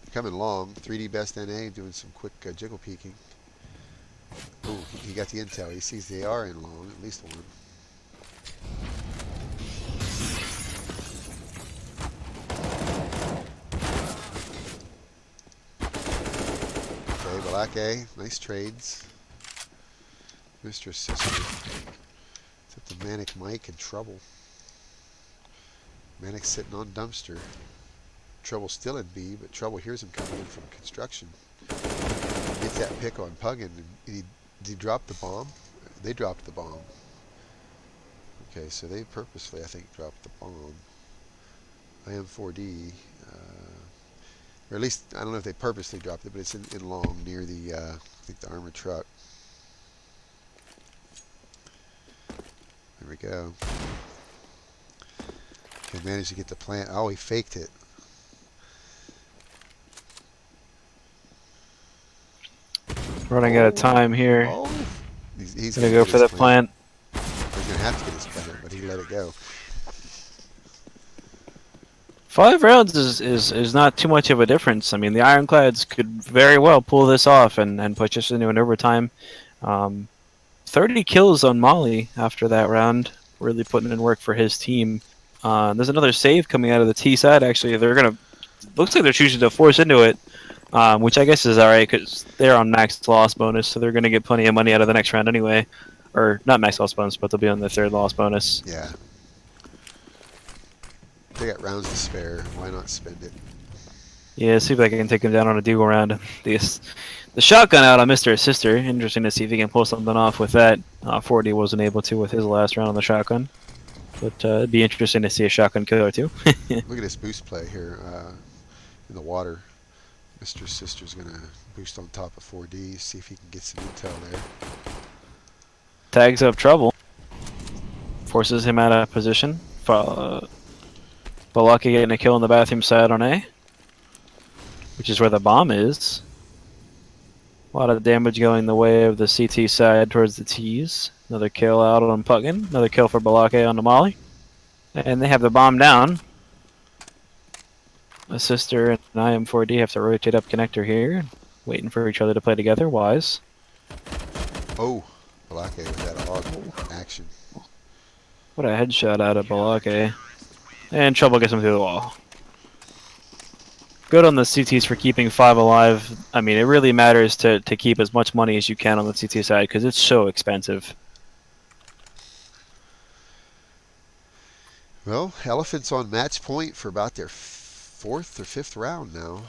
[SPEAKER 1] They're coming long. 3D Best NA doing some quick jiggle peeking. Oh, he got the intel. He sees they are in long, at least 1. Balake. Nice trades. Mr. Sister. Except the Manic Mike in trouble. Manic's sitting on dumpster. Trouble still in B, but Trouble hears him coming in from construction. Gets that pick on Puggin. Did he drop the bomb? They dropped the bomb. Okay, so they purposely, I think, dropped the bomb. IM4D. Or at least, I don't know if they purposely dropped it, but it's in long near the, I think, the armored truck. There we go. Okay, managed to get the plant. Oh, he faked it.
[SPEAKER 2] Running out of time here.
[SPEAKER 1] Oh, he's
[SPEAKER 2] gonna go for the plant.
[SPEAKER 1] He's gonna have to get his plant, but he let it go.
[SPEAKER 2] 5 rounds is not too much of a difference. I mean, the Ironclads could very well pull this off and push us into an overtime. 30 kills on Molly after that round, really putting in work for his team. There's another save coming out of the T side. Actually, looks like they're choosing to force into it, which I guess is alright because they're on max loss bonus, so they're going to get plenty of money out of the next round anyway. Or not max loss bonus, but they'll be on the 3rd loss bonus.
[SPEAKER 1] Yeah. They got rounds to spare. Why not spend it?
[SPEAKER 2] Yeah, see if I can take him down on a deagle round. The shotgun out on Mr. Sister. Interesting to see if he can pull something off with that. 40 wasn't able to with his last round on the shotgun. But it'd be interesting to see a shotgun killer too.
[SPEAKER 1] Look at this boost play here in the water. Mr. Sister's going to boost on top of 4D, see if he can get some intel there.
[SPEAKER 2] Tags up Trouble. Forces him out of position. Balaki getting a kill on the bathroom side on A, which is where the bomb is. A lot of damage going the way of the CT side towards the T's. Another kill out on Puggin. Another kill for Balake on the Molly. And they have the bomb down. A Sister and IM4D have to rotate up connector here. Waiting for each other to play together. Wise.
[SPEAKER 1] Oh, Balake with that hog action.
[SPEAKER 2] What a headshot out of Balake. And Trouble gets him through the wall. Good on the CTs for keeping 5 alive. I mean, it really matters to keep as much money as you can on the CT side because it's so expensive.
[SPEAKER 1] Well, Elephants on match point for about their 4th or 5th round now.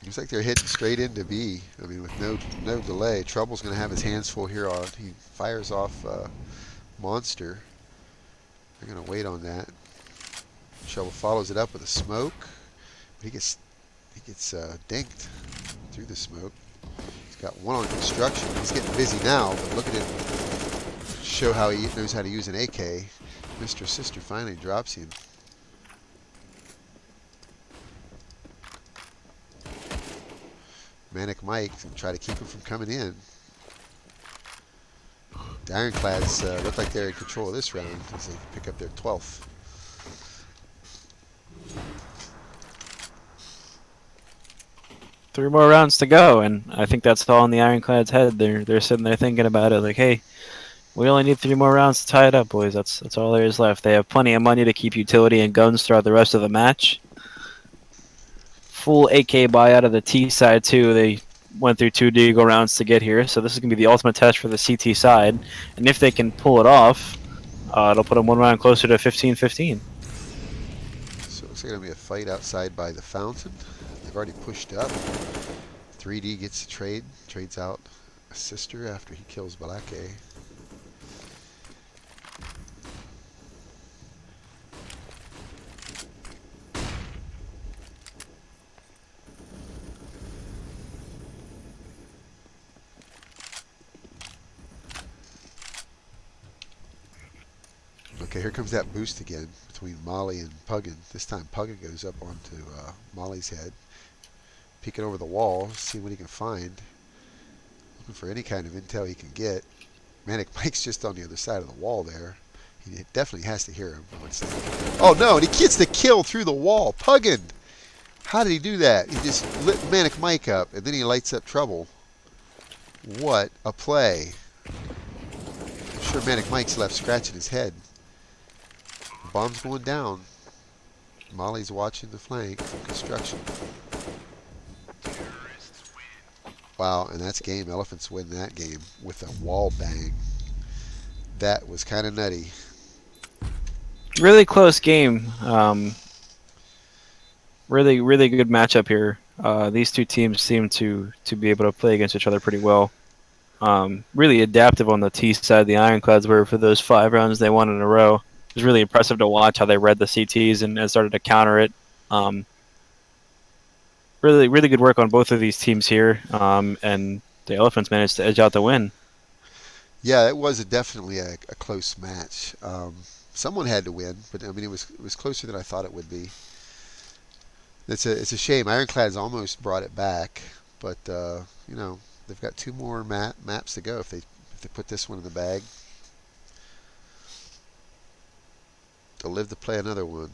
[SPEAKER 1] Looks like they're hitting straight into B. I mean, with no delay. Trouble's going to have his hands full here. He fires off Monster. They're going to wait on that. Trouble follows it up with a smoke. But he gets dinked through the smoke. He's got one on construction. He's getting busy now, but look at him show how he knows how to use an AK. Mr. Sister finally drops him. Manic Mike and try to keep him from coming in. The Ironclads look like they're in control of this round as they pick up their 12th.
[SPEAKER 2] Three more rounds to go, and I think that's all in the Ironclads' head. They're sitting there thinking about it, like, hey, we only need 3 more rounds to tie it up, boys. That's all there is left. They have plenty of money to keep utility and guns throughout the rest of the match. Full AK buy out of the T side too. They went through 2 deagle rounds to get here, so this is going to be the ultimate test for the CT side. And if they can pull it off, it'll put them 1 round closer to 15-15.
[SPEAKER 1] So it looks like it'll be a fight outside by the fountain. They've already pushed up. 3D gets the trade, trades out a Sister after he kills Balake. Okay, here comes that boost again between Molly and Puggin. This time Puggin goes up onto Molly's head, peeking over the wall, seeing what he can find, looking for any kind of intel he can get. Manic Mike's just on the other side of the wall there. He definitely has to hear him. Oh no, and he gets the kill through the wall. Puggin! How did he do that? He just lit Manic Mike up, and then he lights up Trouble. What a play. I'm sure Manic Mike's left scratching his head. Bomb's going down. Molly's watching the flank from construction. Wow, and that's game. Elephants win that game with a wall bang. That was kind of nutty.
[SPEAKER 2] Really close game. Really, really good matchup here. These two teams seem to be able to play against each other pretty well. Really adaptive on the T side. The Ironclads were for those 5 rounds they won in a row. It was really impressive to watch how they read the CTs and started to counter it. Really, really good work on both of these teams here, and the Elephants managed to edge out the win.
[SPEAKER 1] Yeah, it was definitely a close match. Someone had to win, but I mean it was closer than I thought it would be. It's a shame. Ironclads almost brought it back, but you know, they've got 2 more maps to go if they put this one in the bag. They'll live to play another one.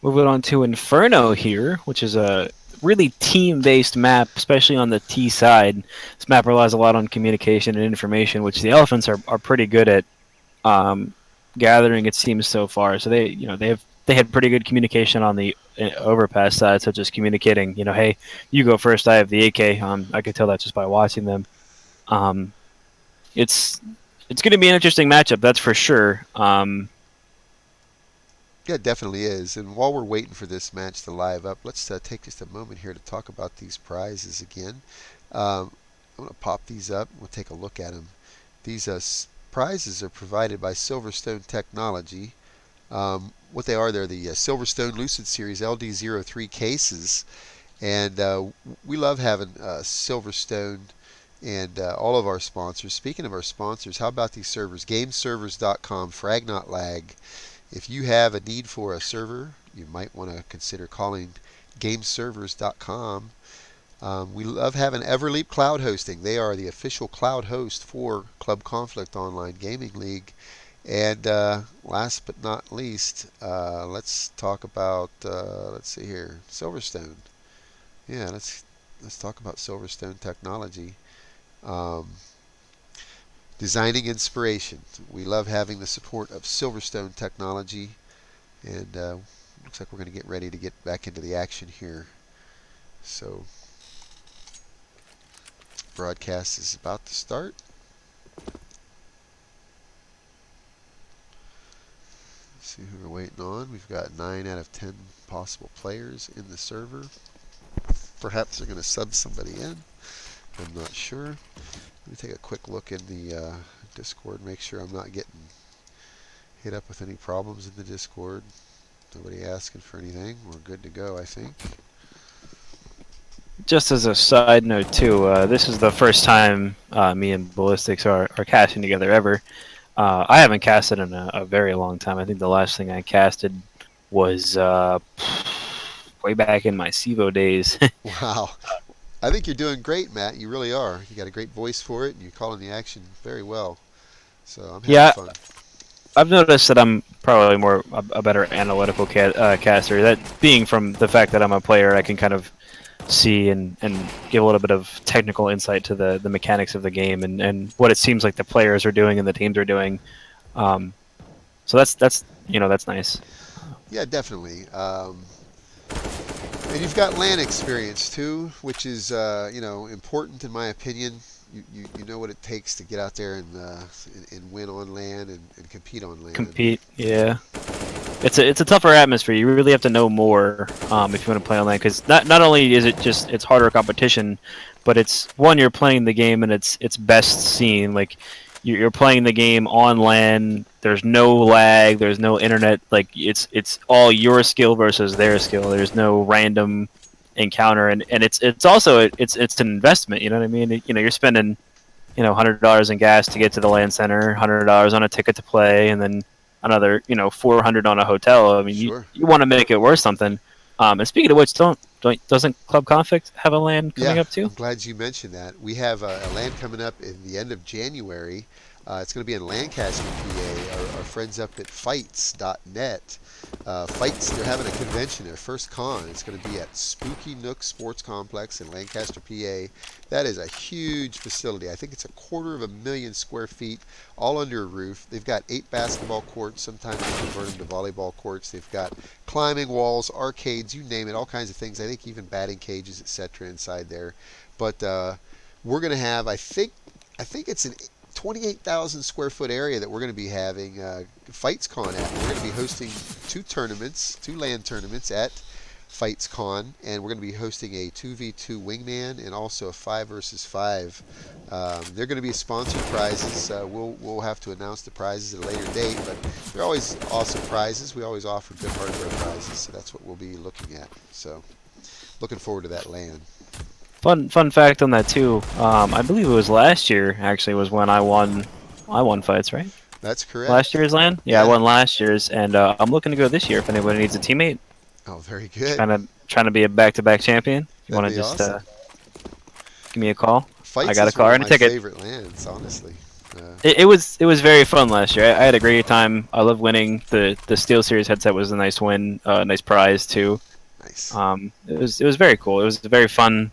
[SPEAKER 2] Moving on to Inferno here, which is a really team-based map, especially on the T side. This map relies a lot on communication and information, which the Elephants are pretty good at gathering. It seems so far. So they had pretty good communication on the overpass side, such as communicating. Hey, you go first. I have the AK. I could tell that just by watching them. It's going to be an interesting matchup, that's for sure.
[SPEAKER 1] Yeah, it definitely is. And while we're waiting for this match to live up, let's take just a moment here to talk about these prizes again. I'm going to pop these up. We'll take a look at them. These prizes are provided by Silverstone Technology. What they are, they're the Silverstone Lucid Series LD03 cases. And we love having Silverstone and all of our sponsors. Speaking of our sponsors, how about these servers? GameServers.com, FragNotLag. If you have a need for a server, you might want to consider calling GameServers.com. We love having Everleap Cloud Hosting. They are the official cloud host for Club Conflict Online Gaming League. And last but not least, let's talk about, let's see here, Silverstone. Yeah, let's talk about Silverstone Technology. Designing inspiration. We love having the support of Silverstone Technology, and looks like we're going to get ready to get back into the action here. So, broadcast is about to start. Let's see who we're waiting on. We've got 9 out of 10 possible players in the server. Perhaps they're going to sub somebody in. I'm not sure. Let me take a quick look in the Discord, make sure I'm not getting hit up with any problems in the Discord. Nobody asking for anything. We're good to go, I think.
[SPEAKER 2] Just as a side note, too, this is the first time me and Ballistics are casting together ever. I haven't casted in a very long time. I think the last thing I casted was way back in my SIVO days.
[SPEAKER 1] Wow. I think you're doing great, Matt. You really are. You got a great voice for it, and you're calling the action very well. So I'm having fun.
[SPEAKER 2] I've noticed that I'm probably more a better analytical caster. That being from the fact that I'm a player, I can kind of see and give a little bit of technical insight to the mechanics of the game and what it seems like the players are doing and the teams are doing. So that's nice.
[SPEAKER 1] Yeah, definitely. And you've got LAN experience too, which is important in my opinion. You know what it takes to get out there and win on LAN and compete on LAN.
[SPEAKER 2] Compete, yeah. It's a tougher atmosphere. You really have to know more if you want to play on LAN, because not only is it's harder competition, but it's you're playing the game and it's best seen. Like you're playing the game on LAN. There's no lag. There's no internet. Like it's all your skill versus their skill. There's no random encounter, and it's also it's an investment. You know what I mean? You're spending $100 in gas to get to the LAN center, $100 on a ticket to play, and then another $400 on a hotel. I mean,
[SPEAKER 1] sure.
[SPEAKER 2] you want to make it worth something. And speaking of which, doesn't Club Conflict have a LAN coming up too?
[SPEAKER 1] I'm glad you mentioned that. We have a LAN coming up in the end of January. It's going to be in Lancaster, PA. Our friends up at fights.net. Fights, they're having a convention, their first con. It's going to be at Spooky Nook Sports Complex in Lancaster, PA. That is a huge facility. I think it's 250,000 square feet, all under a roof. They've got 8 basketball courts. Sometimes they convert them to volleyball courts. They've got climbing walls, arcades, you name it, all kinds of things. I think even batting cages, etc. inside there. But we're going to have, I think it's an 28,000 square foot area that we're going to be having FightsCon at. We're going to be hosting 2 land tournaments at FightsCon, and we're going to be hosting a 2v2 wingman and also a 5 versus 5. They're going to be sponsored prizes. We'll have to announce the prizes at a later date, but they're always awesome prizes. We always offer good hardware prizes, so that's what we'll be looking at. So, looking forward to that land.
[SPEAKER 2] Fun fact on that too. I believe it was last year actually was when I won fights, right?
[SPEAKER 1] That's correct.
[SPEAKER 2] Last year's land? Yeah, I won last year's, and I'm looking to go this year if anybody needs a teammate.
[SPEAKER 1] Oh, very good.
[SPEAKER 2] Trying to be a back-to-back champion. If you want to just
[SPEAKER 1] awesome.
[SPEAKER 2] Give me a call.
[SPEAKER 1] Fights
[SPEAKER 2] I got a car and a ticket.
[SPEAKER 1] Favorite lands, honestly.
[SPEAKER 2] It was very fun last year. I had a great time. I love winning. The Steel Series headset was a nice win, nice prize too.
[SPEAKER 1] Nice.
[SPEAKER 2] It was very cool. It was very fun.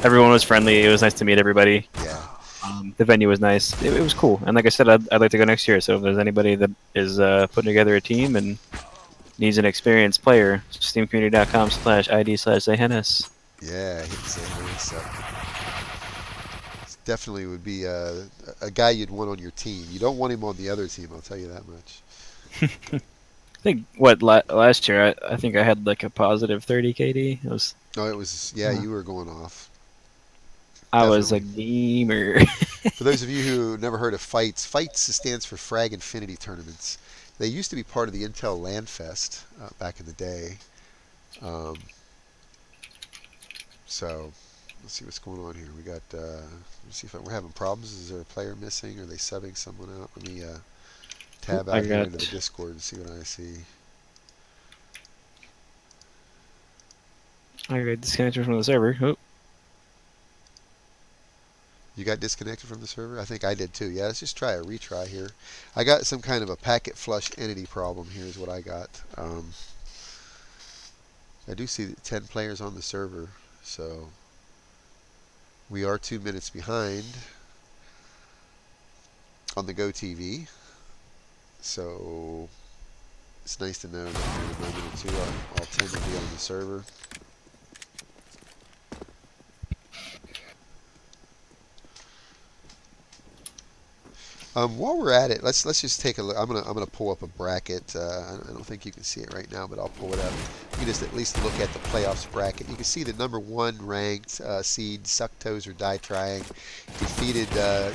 [SPEAKER 2] Everyone was friendly. It was nice to meet everybody.
[SPEAKER 1] Yeah.
[SPEAKER 2] The venue was nice. It was cool. And like I said, I'd like to go next year. So if there's anybody that is putting together a team and needs an experienced player, steamcommunity.com/ID/ZayhanS.
[SPEAKER 1] Yeah, hit ZayhanS up. Definitely would be a guy you'd want on your team. You don't want him on the other team, I'll tell you that much.
[SPEAKER 2] I think last year I think I had like a positive 30 KD. It was.
[SPEAKER 1] Oh, it was you were going off.
[SPEAKER 2] I was a gamer.
[SPEAKER 1] For those of you who never heard of Fights stands for Frag Infinity Tournaments. They used to be part of the Intel Land Fest back in the day. So let's see what's going on here. We got. Let's see if we're having problems. Is there a player missing? Are they subbing someone out? Let me tab out here into the Discord and see what I see.
[SPEAKER 2] I got disconnected from the server. Oh.
[SPEAKER 1] You got disconnected from the server? I think I did too. Yeah, let's just try a retry here. I got some kind of a packet flush entity problem here is what I got. I do see 10 players on the server, so we are 2 minutes behind on the GoTV. So it's nice to know that in a moment or two all 10 will be on the server. While we're at it, let's just take a look. I'm gonna pull up a bracket. I don't think you can see it right now, but I'll pull it up. You can just at least look at the playoffs bracket. You can see the number 1 ranked seed, Suck Toes or Die Trying, defeated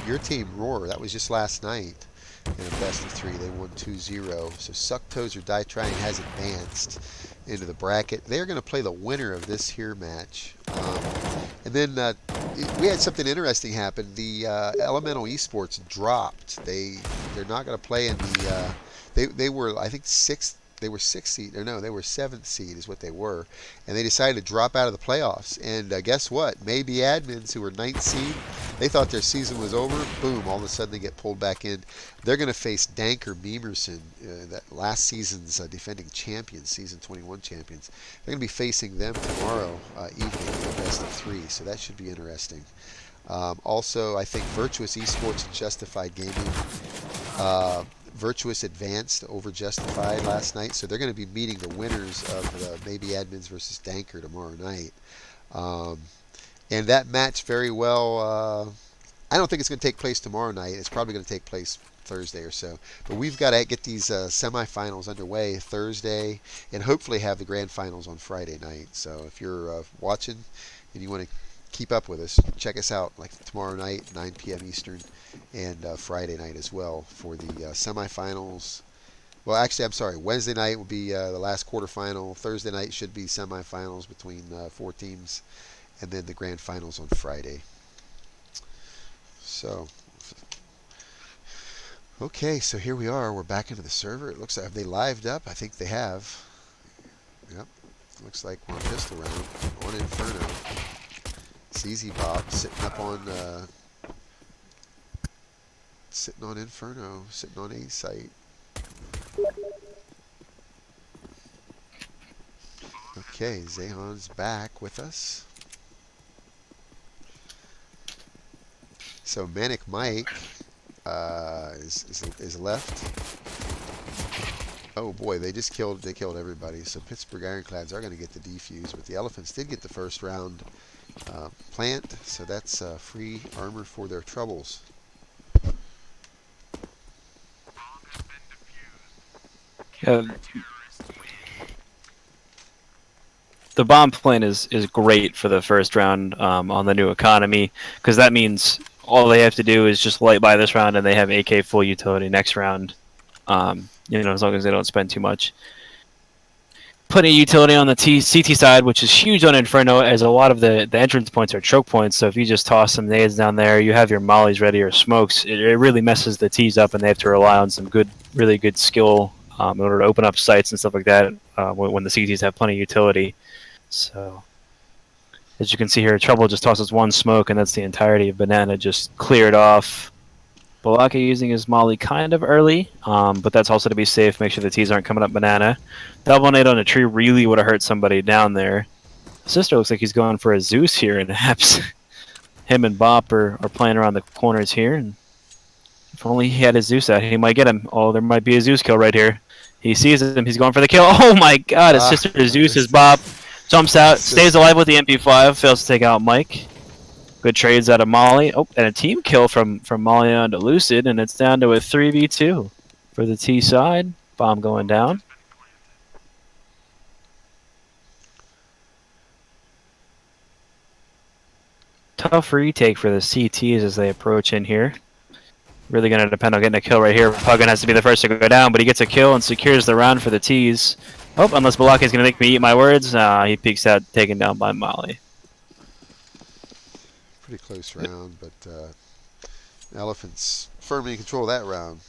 [SPEAKER 1] your team, Roar. That was just last night in a best of 3. They won 2-0. So Suck Toes or Die Trying has advanced into the bracket. They're going to play the winner of this here match. And then we had something interesting happen. The Elemental Esports dropped. They're not going to play in the. They were, I think, 6th. They were 6th seed. Or no, they were 7th seed is what they were, and they decided to drop out of the playoffs. And guess what? Maybe admins who were 9th seed, they thought their season was over. Boom! All of a sudden they get pulled back in. They're going to face Danker Beamerson, that last season's defending champions, season 21 champions. They're going to be facing them tomorrow evening in a best of 3. So that should be interesting. Also, I think Virtuous Esports and Justified Gaming. Virtuous advanced over Justified last night, so they're going to be meeting the winners of the Maybe Admins versus Danker tomorrow night. And that match very well, I don't think it's going to take place tomorrow night. It's probably going to take place Thursday or so. But we've got to get these semifinals underway Thursday and hopefully have the grand finals on Friday night. So if you're watching and you want to keep up with us, check us out like tomorrow night, 9 p.m. Eastern, and Friday night as well for the semifinals. Well, actually, I'm sorry. Wednesday night will be the last quarterfinal. Thursday night should be semifinals between 4 teams, and then the grand finals on Friday. So, okay, so here we are. We're back into the server. It looks like, have they lived up? I think they have. Yep. Looks like we're on pistol round on Inferno. It's Easy Bob sitting up on Inferno, sitting on A site. Okay, ZayhanS back with us. So Manic Mike is left. Oh boy, they killed everybody. So Pittsburgh Ironclads are going to get the defuse, but the Elephants did get the first round plant, so that's free armor for their troubles.
[SPEAKER 2] The bomb plant is great for the first round on the new economy, because that means all they have to do is just light by this round and they have AK full utility next round. As long as they don't spend too much. Plenty of utility on the CT side, which is huge on Inferno, as a lot of the entrance points are choke points. So if you just toss some nades down there, you have your mollies ready or smokes. It really messes the T's up, and they have to rely on some really good skill in order to open up sites and stuff like that when the CTs have plenty of utility. So as you can see here, Trouble just tosses one smoke, and that's the entirety of Banana just cleared off. Balaka using his molly kind of early, but that's also to be safe. Make sure the T's aren't coming up Banana. Double nade on a tree really would have hurt somebody down there. Sister looks like he's going for a Zeus here in Apps. Him and Bop are playing around the corners here. And if only he had his Zeus out, he might get him. Oh, there might be a Zeus kill right here. He sees him. He's going for the kill. Oh my god, his sister Zeus is Bop. Jumps out, stays alive with the MP5, fails to take out Mike. Good trades out of Molly. Oh, and a team kill from Molly onto Lucid, and it's down to a 3v2 for the T side. Bomb going down. Tough retake for the CTs as they approach in here. Really going to depend on getting a kill right here. Puggin has to be the first to go down, but he gets a kill and secures the round for the T's. Oh, unless Balaka is going to make me eat my words. He peeks out, taken down by Molly.
[SPEAKER 1] Pretty close round, but Elephants firmly in control of that round.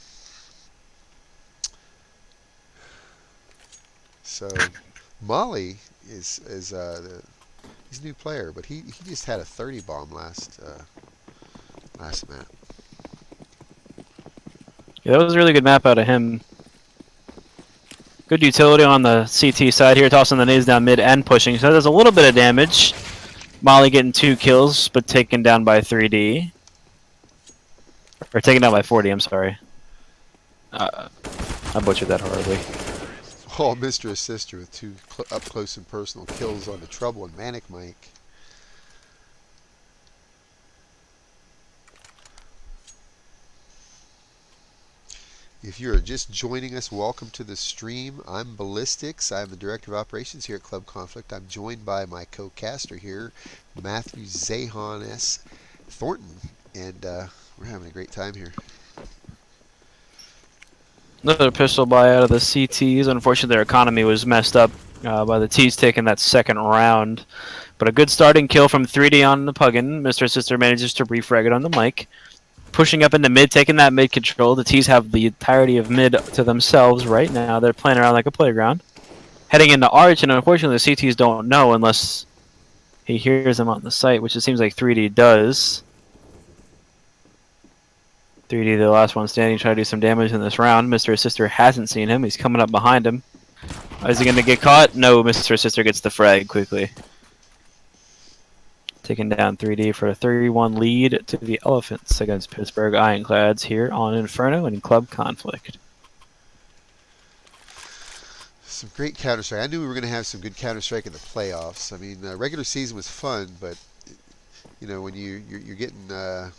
[SPEAKER 1] So Molly is he's a new player, but he just had a 30 bomb last map.
[SPEAKER 2] Yeah, that was a really good map out of him. Good utility on the CT side here, tossing the nades down mid and pushing, so that does a little bit of damage. Molly getting 2 kills, but taken down by 3D. Or taken down by 4D, I'm sorry. I butchered that horribly.
[SPEAKER 1] Oh, Mr. Sister with 2 up close and personal kills on the Trouble and Manic Mike. If you're just joining us, welcome to the stream. I'm Ballistics. I'm the Director of Operations here at Club Conflict. I'm joined by my co-caster here, Matthew ZayhanS Thornton, and we're having a great time here.
[SPEAKER 2] Another pistol buy out of the CTs. Unfortunately, their economy was messed up by the T's taking that second round. But a good starting kill from 3D on the Puggin. Mr. Sister manages to refrag it on the mic. Pushing up into mid, taking that mid control. The T's have the entirety of mid to themselves right now. They're playing around like a playground. Heading into Arch, and unfortunately the CTs don't know unless he hears them on the site, which it seems like 3D does. 3D, the last one standing, trying to do some damage in this round. Mr. Sister hasn't seen him. He's coming up behind him. Is he going to get caught? No, Mr. Sister gets the frag quickly. Taking down 3D for a 3-1 lead to the Elephants against Pittsburgh Ironclads here on Inferno and Club Conflict.
[SPEAKER 1] Some great Counter-Strike. I knew we were going to have some good Counter-Strike in the playoffs. I mean, regular season was fun, but you know, when you're getting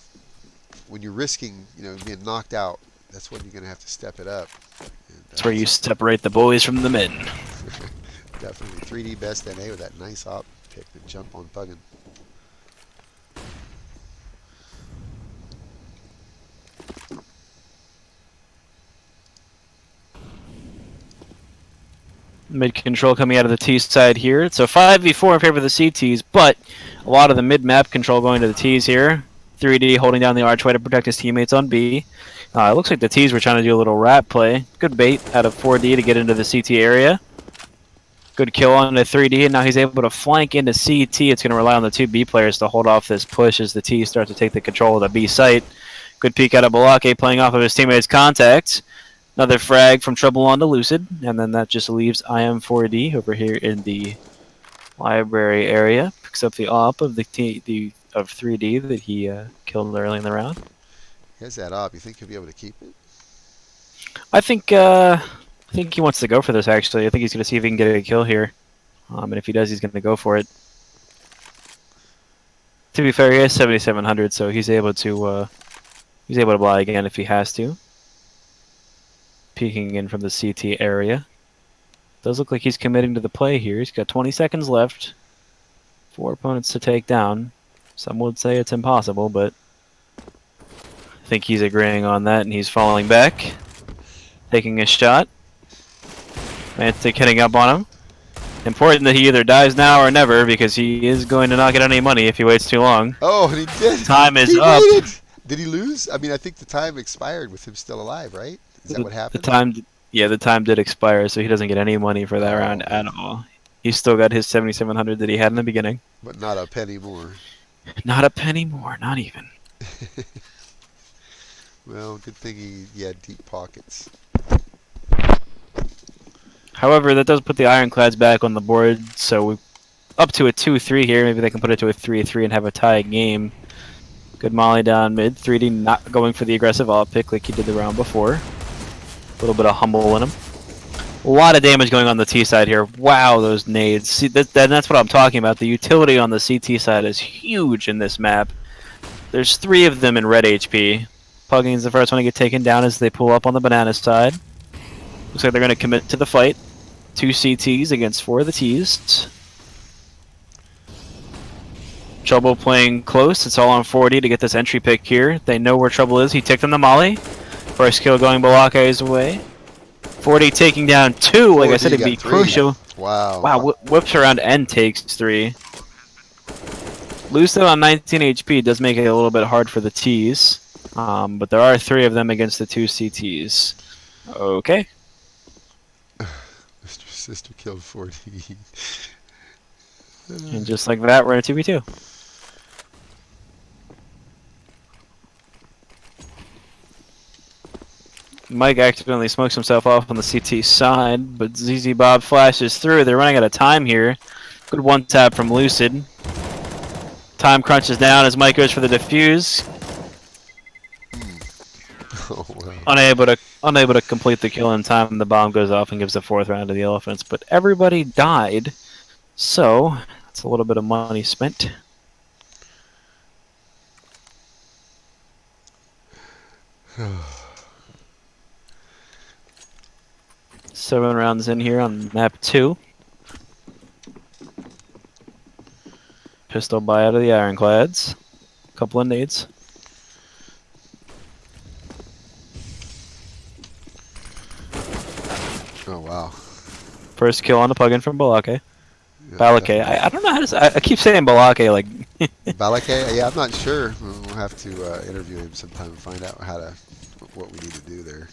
[SPEAKER 1] when you're risking, being knocked out, that's when you're going to have to step it up. And,
[SPEAKER 2] that's where you separate the boys from the men.
[SPEAKER 1] Definitely 3D best NA with that nice op pick to jump on Puggin.
[SPEAKER 2] Mid control coming out of the T side here. It's a 5v4 in favor of the CTs, but a lot of the mid map control going to the T's here. 3D holding down the archway to protect his teammates on B. It looks like the T's were trying to do a little rat play. Good bait out of 4D to get into the CT area. Good kill on the 3D, and now he's able to flank into CT. It's going to rely on the 2 B players to hold off this push as the T's start to take the control of the B site. Good peek out of Balake playing off of his teammate's contact. Another frag from Trouble on to Lucid, and then that just leaves IM4D over here in the Library area. Picks up the op of of 3D that he killed early in the round.
[SPEAKER 1] He has that op. You think he'll be able to keep it?
[SPEAKER 2] I think he wants to go for this, actually. I think he's going to see if he can get a kill here. And if he does, he's going to go for it. To be fair, he has 7,700, so he's able to buy again if he has to. Peeking in from the CT area. Does look like he's committing to the play here. He's got 20 seconds left. 4 opponents to take down. Some would say it's impossible, but I think he's agreeing on that, and he's falling back. Taking a shot. Mantic hitting up on him. Important that he either dies now or never, because he is going to not get any money if he waits too long.
[SPEAKER 1] Oh, and he did.
[SPEAKER 2] Time is
[SPEAKER 1] he
[SPEAKER 2] up.
[SPEAKER 1] Waited. Did he lose? I mean, I think the time expired with him still alive, right? Is that what happened?
[SPEAKER 2] The time did expire, so he doesn't get any money for that round at all. He's still got his 7,700 that he had in the beginning.
[SPEAKER 1] But not a penny more.
[SPEAKER 2] Not a penny more, not even.
[SPEAKER 1] Well, good thing he had deep pockets.
[SPEAKER 2] However, that does put the Ironclads back on the board, so we're up to a 2-3 here. Maybe they can put it to a 3-3 and have a tie game. Good molly down mid. 3D not going for the aggressive alt pick like he did the round before. A little bit of humble in him. A lot of damage going on the T side here. Wow, those nades. See, that's what I'm talking about. The utility on the CT side is huge in this map. There's 3 of them in red HP. Pugging's the first one to get taken down as they pull up on the banana side. Looks like they're going to commit to the fight. 2 CTs against 4 of the Ts. Trouble playing close. It's all on 4D to get this entry pick here. They know where Trouble is. He ticked on the molly. First kill going Balaka's way. 4D taking down 2. Like I said, it'd be
[SPEAKER 1] 3.
[SPEAKER 2] crucial.
[SPEAKER 1] Wow.
[SPEAKER 2] Wow, whips around and takes 3. Lucid on 19 HP does make it a little bit hard for the Ts. But there are 3 of them against the 2 CTs. Okay.
[SPEAKER 1] Mr. Sister killed 4D.
[SPEAKER 2] And just like that, we're in a 2v2. Mike accidentally smokes himself off on the CT side, but ZZ Bob flashes through. They're running out of time here. Good one tap from Lucid. Time crunches down as Mike goes for the defuse.
[SPEAKER 1] Oh, wow.
[SPEAKER 2] Unable to complete the kill in time. The bomb goes off and gives the 4th round to the Elephants. But everybody died, so that's a little bit of money spent. Seven rounds in here on map 2. Pistol buy out of the Ironclads. Couple of nades.
[SPEAKER 1] Oh, wow.
[SPEAKER 2] First kill on the plugin from Balake.
[SPEAKER 1] Yeah,
[SPEAKER 2] Balake. I don't know how to say. I keep saying Balake like.
[SPEAKER 1] Balake? Yeah, I'm not sure. We'll have to interview him sometime and find out what we need to do there.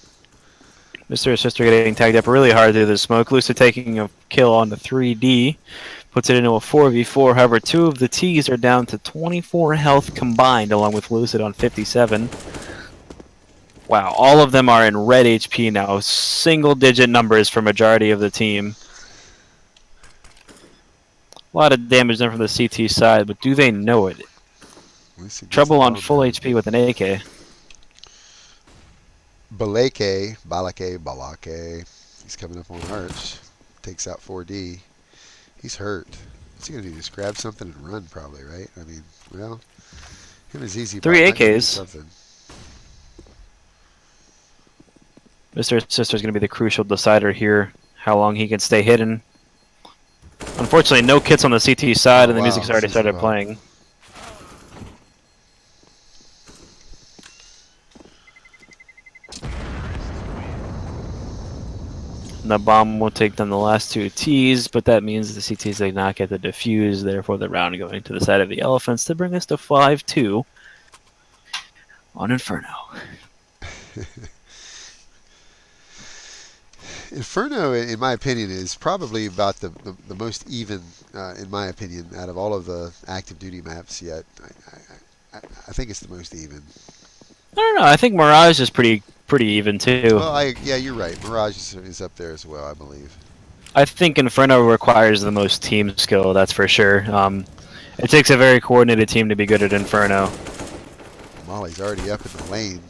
[SPEAKER 2] Mr. and Sister getting tagged up really hard through the smoke. Lucid taking a kill on the 3D. Puts it into a 4v4. However, 2 of the Ts are down to 24 health combined, along with Lucid on 57. Wow, all of them are in red HP now. Single-digit numbers for majority of the team. A lot of damage done from the CT side, but do they know it? Trouble on full HP with an AK.
[SPEAKER 1] Balake. He's coming up on Arch. Takes out 4D. He's hurt. What's he going to do? Just grab something and run, probably, right? I mean, well, him is easy.
[SPEAKER 2] 3 AKs. Mr. Sister is going to be the crucial decider here. How long he can stay hidden. Unfortunately, no kits on the CT side, and the music's already started playing. And the bomb will take down the last 2 Ts, but that means the CTs did not get the defuse, therefore the round going to the side of the Elephants to bring us to 5-2 on Inferno.
[SPEAKER 1] Inferno, in my opinion, is probably about the most even, in my opinion, out of all of the active duty maps yet. I think it's the most even.
[SPEAKER 2] I don't know. I think Mirage is pretty even too.
[SPEAKER 1] Well, yeah, you're right. Mirage is up there as well, I believe.
[SPEAKER 2] I think Inferno requires the most team skill, that's for sure. It takes a very coordinated team to be good at Inferno.
[SPEAKER 1] Molly's already up in the lane.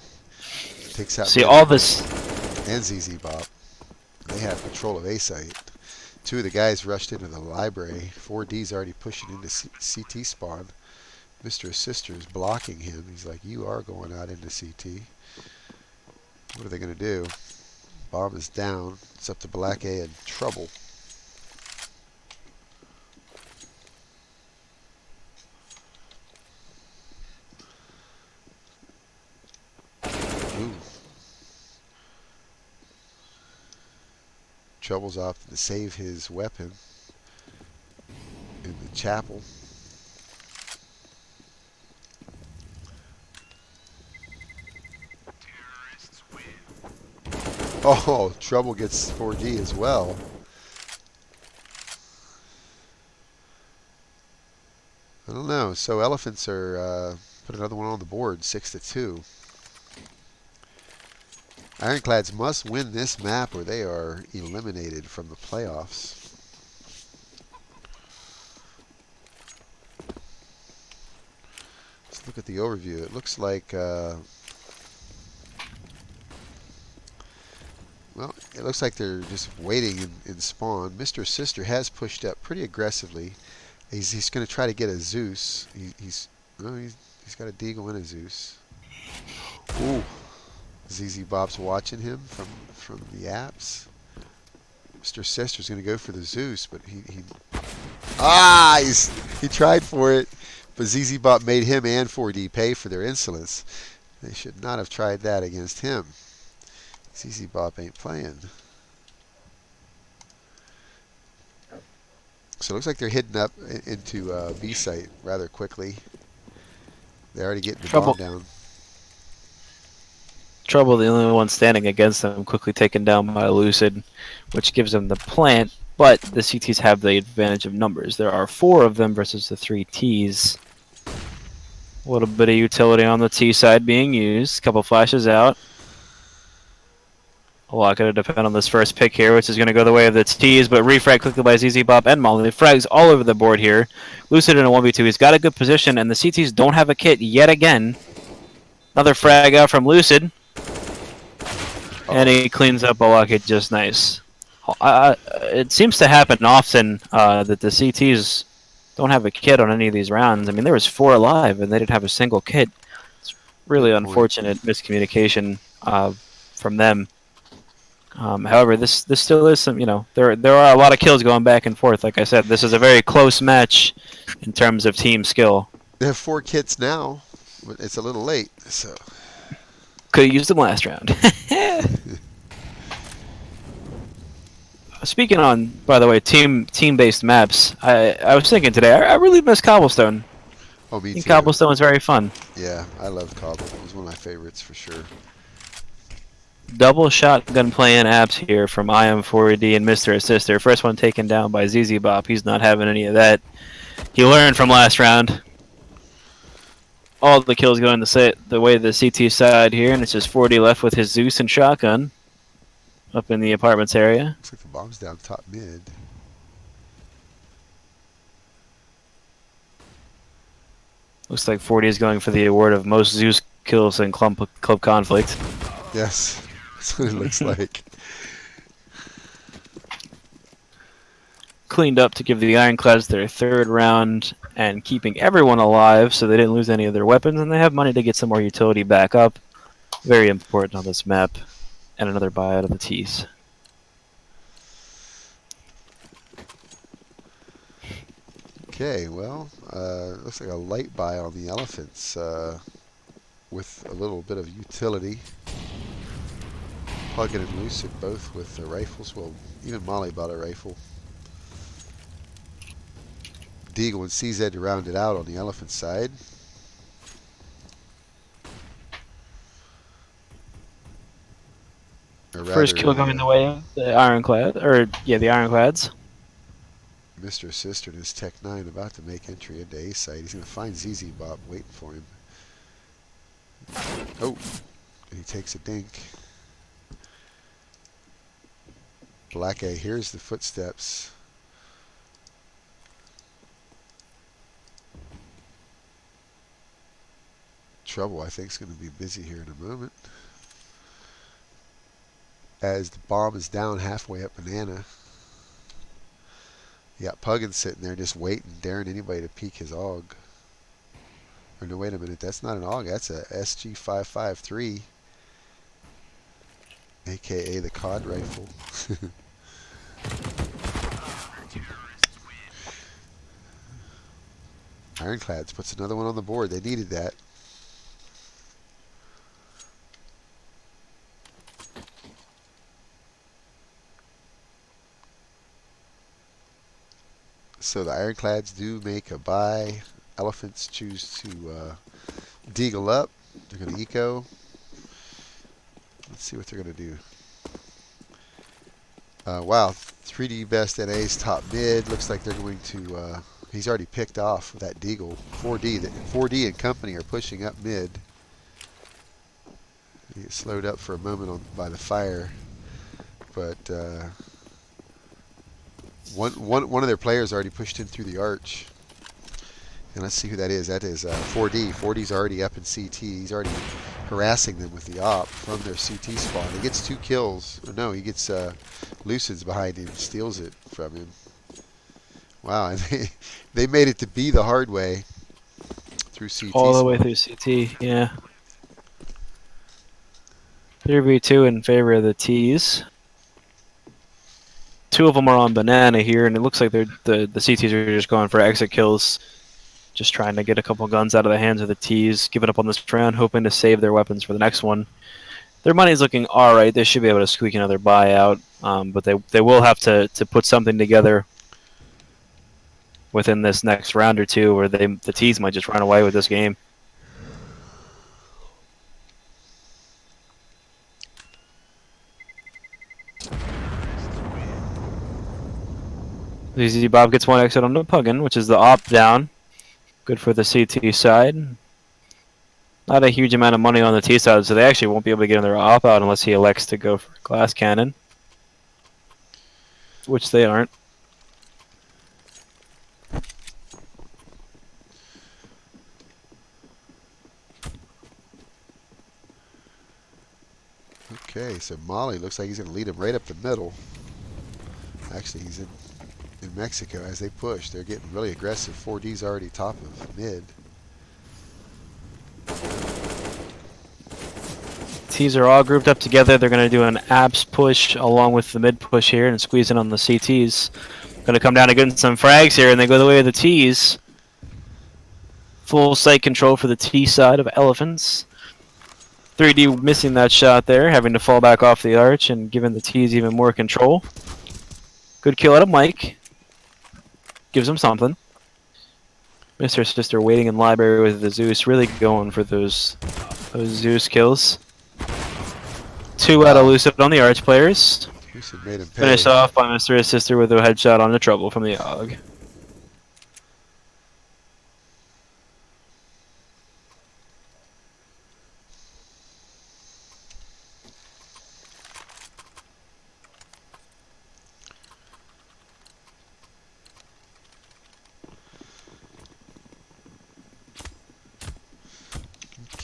[SPEAKER 1] Takes out
[SPEAKER 2] See, all
[SPEAKER 1] Mandrill
[SPEAKER 2] this...
[SPEAKER 1] and ZZ Bop. They have control of A site. Two of the guys rushed into the library. 4D's already pushing into CT spawn. Mr. Sister's blocking him. He's like, you are going out into CT. What are they going to do? Bomb is down. It's up to Black A and trouble. Ooh. Trouble's off to save his weapon in the chapel. Oh, Trouble gets 4D as well. I don't know. So Elephants are put another one on the board, 6-2. Ironclads must win this map or they are eliminated from the playoffs. Let's look at the overview. It looks like, well, it looks like they're just waiting in spawn. Mr. Sister has pushed up pretty aggressively. He's going to try to get a Zeus. He's got a Deagle and a Zeus. Ooh. ZZ Bop's watching him from the apps. Mr. Sister's going to go for the Zeus, but he tried for it, but ZZ Bop made him and 4D pay for their insolence. They should not have tried that against him. ZZ Bop ain't playing. So it looks like they're hitting up into B site rather quickly. They're already getting the bomb down.
[SPEAKER 2] Trouble, the only one standing against them, quickly taken down by Lucid, which gives them the plant, but the CTs have the advantage of numbers. There are 4 of them versus the 3 Ts. A little bit of utility on the T side being used. A couple flashes out. A lot going to depend on this first pick here, which is going to go the way of the Ts, but refrag quickly by ZZ Bop and Molly. Frags all over the board here. Lucid in a 1v2. He's got a good position, and the CTs don't have a kit yet again. Another frag out from Lucid. And he cleans up Ballistics just nice. It seems to happen often that the CTs don't have a kit on any of these rounds. I mean, there was 4 alive, and they didn't have a single kit. It's really unfortunate miscommunication from them. However, this still is some, there are a lot of kills going back and forth. Like I said, this is a very close match in terms of team skill.
[SPEAKER 1] They have 4 kits now, but it's a little late, so...
[SPEAKER 2] Could have used them last round. Speaking on, by the way, team-based maps, I was thinking today, I really miss Cobblestone.
[SPEAKER 1] Oh, me too.
[SPEAKER 2] Cobblestone was very fun.
[SPEAKER 1] Yeah, I love Cobble. It was one of my favorites for sure.
[SPEAKER 2] Double shotgun playing apps here from IM4D and Mr. Sister. First one taken down by ZZ Bop. He's not having any of that. He learned from last round. All the kills going the way of the CT side here, and it's just 4D left with his Zeus and shotgun up in the apartments area.
[SPEAKER 1] Looks like the bomb's down top mid.
[SPEAKER 2] Looks like 4D is going for the award of most Zeus kills in club conflict.
[SPEAKER 1] Yes, that's what it looks like.
[SPEAKER 2] Cleaned up to give the Ironclads their 3rd round and keeping everyone alive so they didn't lose any of their weapons, and they have money to get some more utility back up. Very important on this map. And another buy out of the Ts.
[SPEAKER 1] Okay, well, looks like a light buy on the Elephants with a little bit of utility. Plug and Lucid both with the rifles. Well, even Molly bought a rifle. Deagle and CZ to round it out on the Elephant side.
[SPEAKER 2] First kill going the way of the Ironclad, the Ironclads.
[SPEAKER 1] Mr. Sister and his Tech 9 about to make entry into A site. He's going to find ZZ Bop waiting for him. Oh, and he takes a dink. Black A hears the footsteps. Trouble, I think, is going to be busy here in a moment. As the bomb is down halfway up Banana. You got Puggin sitting there just waiting, daring anybody to peek his AUG. Or no, wait a minute, that's not an AUG, that's a SG553, aka the COD rifle. Ironclads puts another one on the board. They needed that. So the Ironclads do make a buy. Elephants choose to deagle up. They're going to eco. Let's see what they're going to do. Wow, 3D best NA's top mid. Looks like they're going to... he's already picked off that deagle. 4D and company are pushing up mid. He gets slowed up for a moment by the fire. But... One of their players already pushed in through the arch. And let's see who that is. That is 4D. 4D's already up in CT. He's already harassing them with the op from their CT spawn. He gets 2 kills. Or no, he gets Lucid's behind him, steals it from him. Wow, and they made it to B the hard way through CT.
[SPEAKER 2] All the way through CT, yeah. 3v2 in favor of the T's. 2 of them are on Banana here, and it looks like the CTs are just going for exit kills. Just trying to get a couple guns out of the hands of the T's, giving up on this round, hoping to save their weapons for the next one. Their money's looking alright. They should be able to squeak another buyout, but they will have to put something together within this next round or two, or the T's might just run away with this game. ZZ Bob gets 1 exit on the Puggin, which is the op down. Good for the CT side. Not a huge amount of money on the T side, so they actually won't be able to get another op out unless he elects to go for a glass cannon. Which they aren't.
[SPEAKER 1] Okay, so Molly looks like he's going to lead him right up the middle. Actually, he's in Mexico as they push. They're getting really aggressive. 4D's already top of mid.
[SPEAKER 2] T's are all grouped up together. They're going to do an abs push along with the mid push here and squeeze in on the CTs. Going to come down and get some frags here, and they go the way of the T's. Full sight control for the T side of Elephants. 3D missing that shot there, having to fall back off the arch and giving the T's even more control. Good kill out of Mike. Gives him something. Mr. Sister waiting in library with the Zeus, really going for those Zeus kills. 2 out of Lucid on the arch players.
[SPEAKER 1] Lucid made him pay.
[SPEAKER 2] Finished off by Mr. Sister with a headshot on the trouble from the AUG.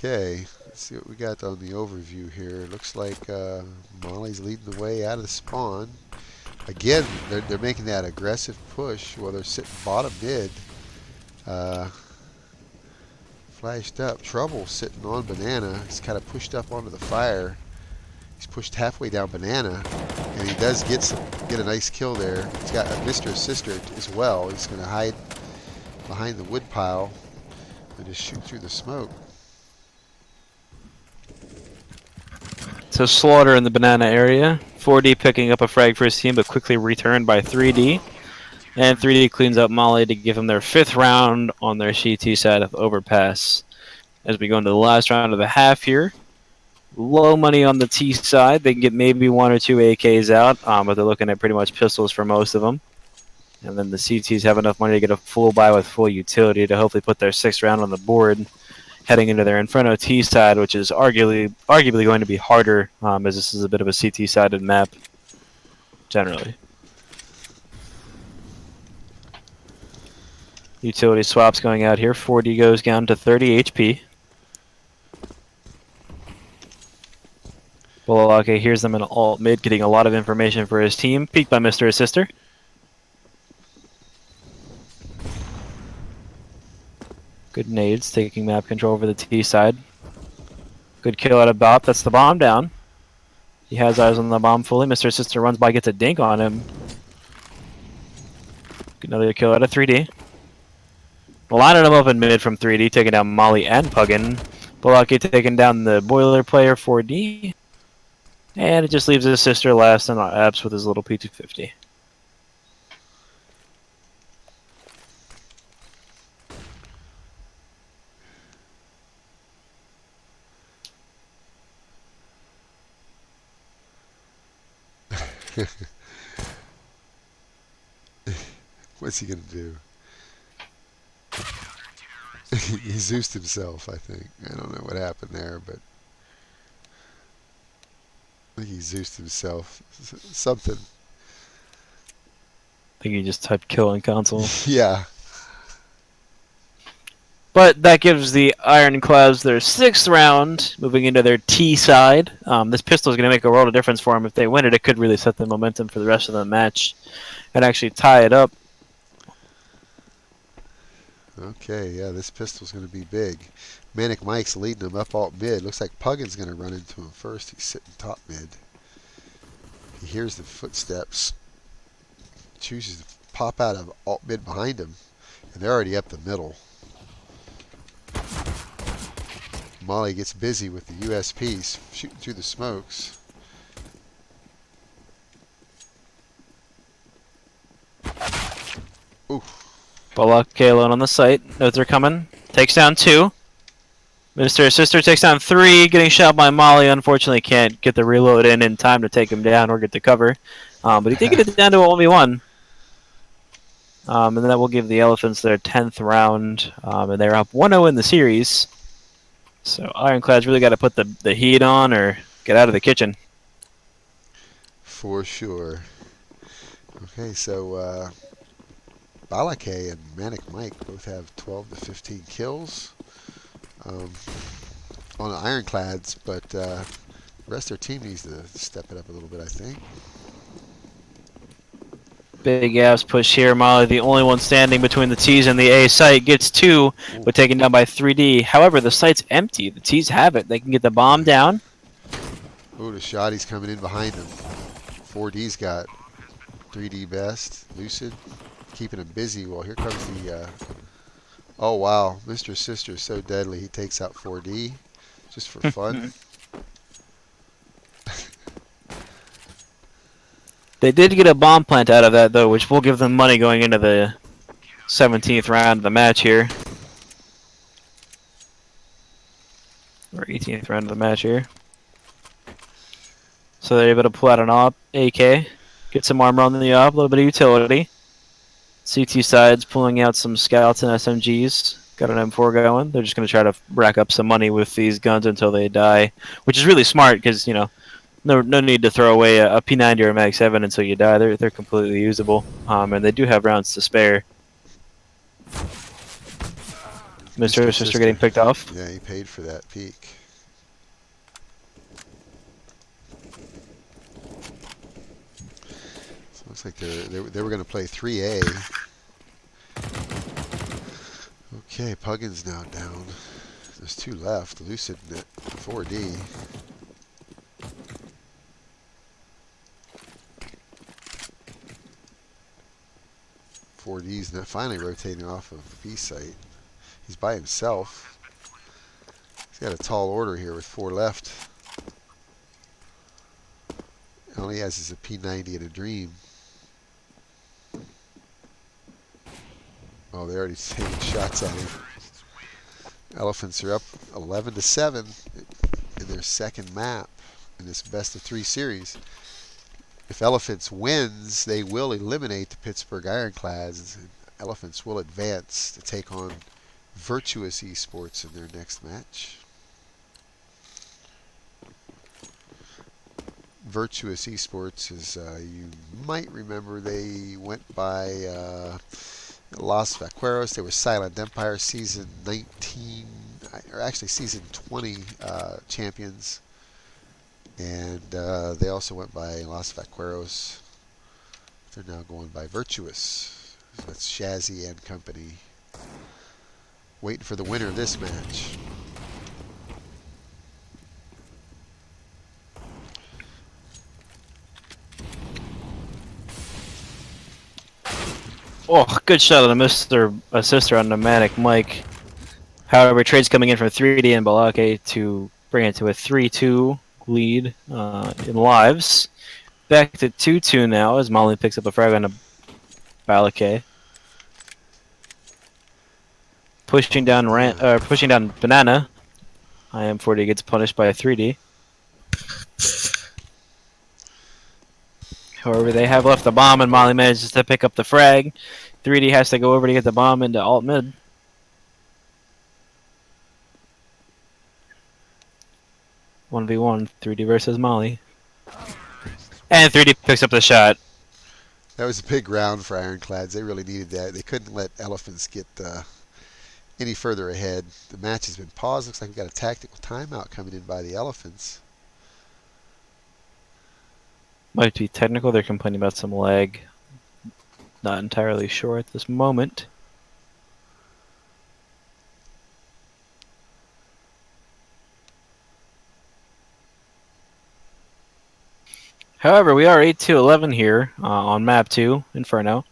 [SPEAKER 1] Okay, let's see what we got on the overview here. Looks like Molly's leading the way out of the spawn. Again, they're making that aggressive push while they're sitting bottom mid. Flashed up. Trouble sitting on Banana. He's kind of pushed up onto the fire. He's pushed halfway down Banana, and he does get a nice kill there. He's got a Mr. Sister as well. He's going to hide behind the wood pile and just shoot through the smoke.
[SPEAKER 2] So slaughter in the Banana area. 4D picking up a frag for his team, but quickly returned by 3D. And 3D cleans up Molly to give them their 5th round on their CT side of Overpass. As we go into the last round of the half here. Low money on the T side. They can get maybe 1 or 2 AKs out, but they're looking at pretty much pistols for most of them. And then the CTs have enough money to get a full buy with full utility to hopefully put their 6th round on the board, heading into their Inferno T side, which is arguably going to be harder, as this is a bit of a CT-sided map. generally. Utility swaps going out here. 4D goes down to 30 HP. Bololake hears them in alt mid, getting a lot of information for his team. Peeked by Mr. Assister. Good nades, taking map control over the T side. Good kill out of Bop. That's the bomb down. He has eyes on the bomb fully. Mr. Assister runs by, gets a dink on him. Another kill out of 3D. Lining him up in mid from 3D, taking down Molly and Puggin. Bololake taking down the boiler player 4D. And it just leaves his sister last and Abs with his little P250.
[SPEAKER 1] What's he gonna do? He Zeused himself, I think. I don't know what happened there, but I think he Zeused himself. Something.
[SPEAKER 2] I think he just typed kill in console.
[SPEAKER 1] Yeah.
[SPEAKER 2] But that gives the Ironclads their 6th round, moving into their T side. This pistol is going to make a world of difference for them. If they win it, it could really set the momentum for the rest of the match and actually tie it up.
[SPEAKER 1] Okay, yeah, this pistol's going to be big. Manic Mike's leading him up alt mid. Looks like Puggin's going to run into him first. He's sitting top mid. He hears the footsteps. Chooses to pop out of alt mid behind him. And they're already up the middle. Molly gets busy with the USPs, shooting through the smokes. Ooh.
[SPEAKER 2] Bololake alone on the site. Knows they're coming. Takes down 2. Mr. Assister takes down 3. Getting shot by Molly. Unfortunately can't get the reload in time to take him down or get the cover. But he did get it down to a 1v1. And that will give the Elephants their 10th round. And they're up 1-0 in the series. So Ironclad's really got to put the heat on or get out of the kitchen.
[SPEAKER 1] For sure. Okay, so Ballistics and Manic Mike both have 12 to 15 kills on the Ironclads, but the rest of their team needs to step it up a little bit, I think.
[SPEAKER 2] Big abs push here. Molly, the only one standing between the T's and the A site, gets 2, but taken down by 3D. However, the site's empty. The T's have it. They can get the bomb down.
[SPEAKER 1] Oh, the shotty's coming in behind him. 4D's got 3D best. Lucid, keeping him busy. Well, here comes the... oh, wow. Mr. Sister's so deadly. He takes out 4D just for fun.
[SPEAKER 2] They did get a bomb plant out of that, though, which will give them money going into the 17th round of the match here. Or 18th round of the match here. So they're able to pull out an AWP, AK, get some armor on the AWP, a little bit of utility. CT sides pulling out some scouts and SMGs. Got an M4 going. They're just going to try to rack up some money with these guns until they die, which is really smart because, you know, no need to throw away a P90 or a Mag 7 until you die. They're completely usable, and they do have rounds to spare. Mr. Sister getting picked off.
[SPEAKER 1] Yeah, he paid for that peek. So it looks like they were going to play 3A. Okay, Puggin's now down. There's 2 left. Lucid at 4D. D's finally rotating off of B site. He's by himself. He's got a tall order here with 4 left. All he has is a P90 and a dream. Oh, they're already taking shots at him. Elephants are up 11 to 7 in their 2nd map in this best of 3 series. If Elephants wins, they will eliminate the Pittsburgh Ironclads. And Elephants will advance to take on Virtuous Esports in their next match. Virtuous Esports, as you might remember, they went by Los Vaqueros. They were Silent Empire Season 19, or actually Season 20 champions. And they also went by Los Vaqueros. They're now going by Virtuous. So that's Shazzy and company. Waiting for the winner of this match.
[SPEAKER 2] Oh, good shot on a sister on Nomadic Mike. However, trade's coming in from 3D and Balake to bring it to a 3-2 lead in lives. Back to 2-2 now as Molly picks up a frag on a Balake. Pushing down Banana. IM40 gets punished by a 3D. However, they have left the bomb, and Molly manages to pick up the frag. 3D has to go over to get the bomb into alt mid. One v one, 3D versus Molly, and 3D picks up the shot.
[SPEAKER 1] That was a big round for Ironclads. They really needed that. They couldn't let Elephants get any further ahead. The match has been paused. Looks like we've got a tactical timeout coming in by the Elephants.
[SPEAKER 2] Might be technical. They're complaining about some lag. Not entirely sure at this moment. However, we are 8-2-11 here on map 2, Inferno.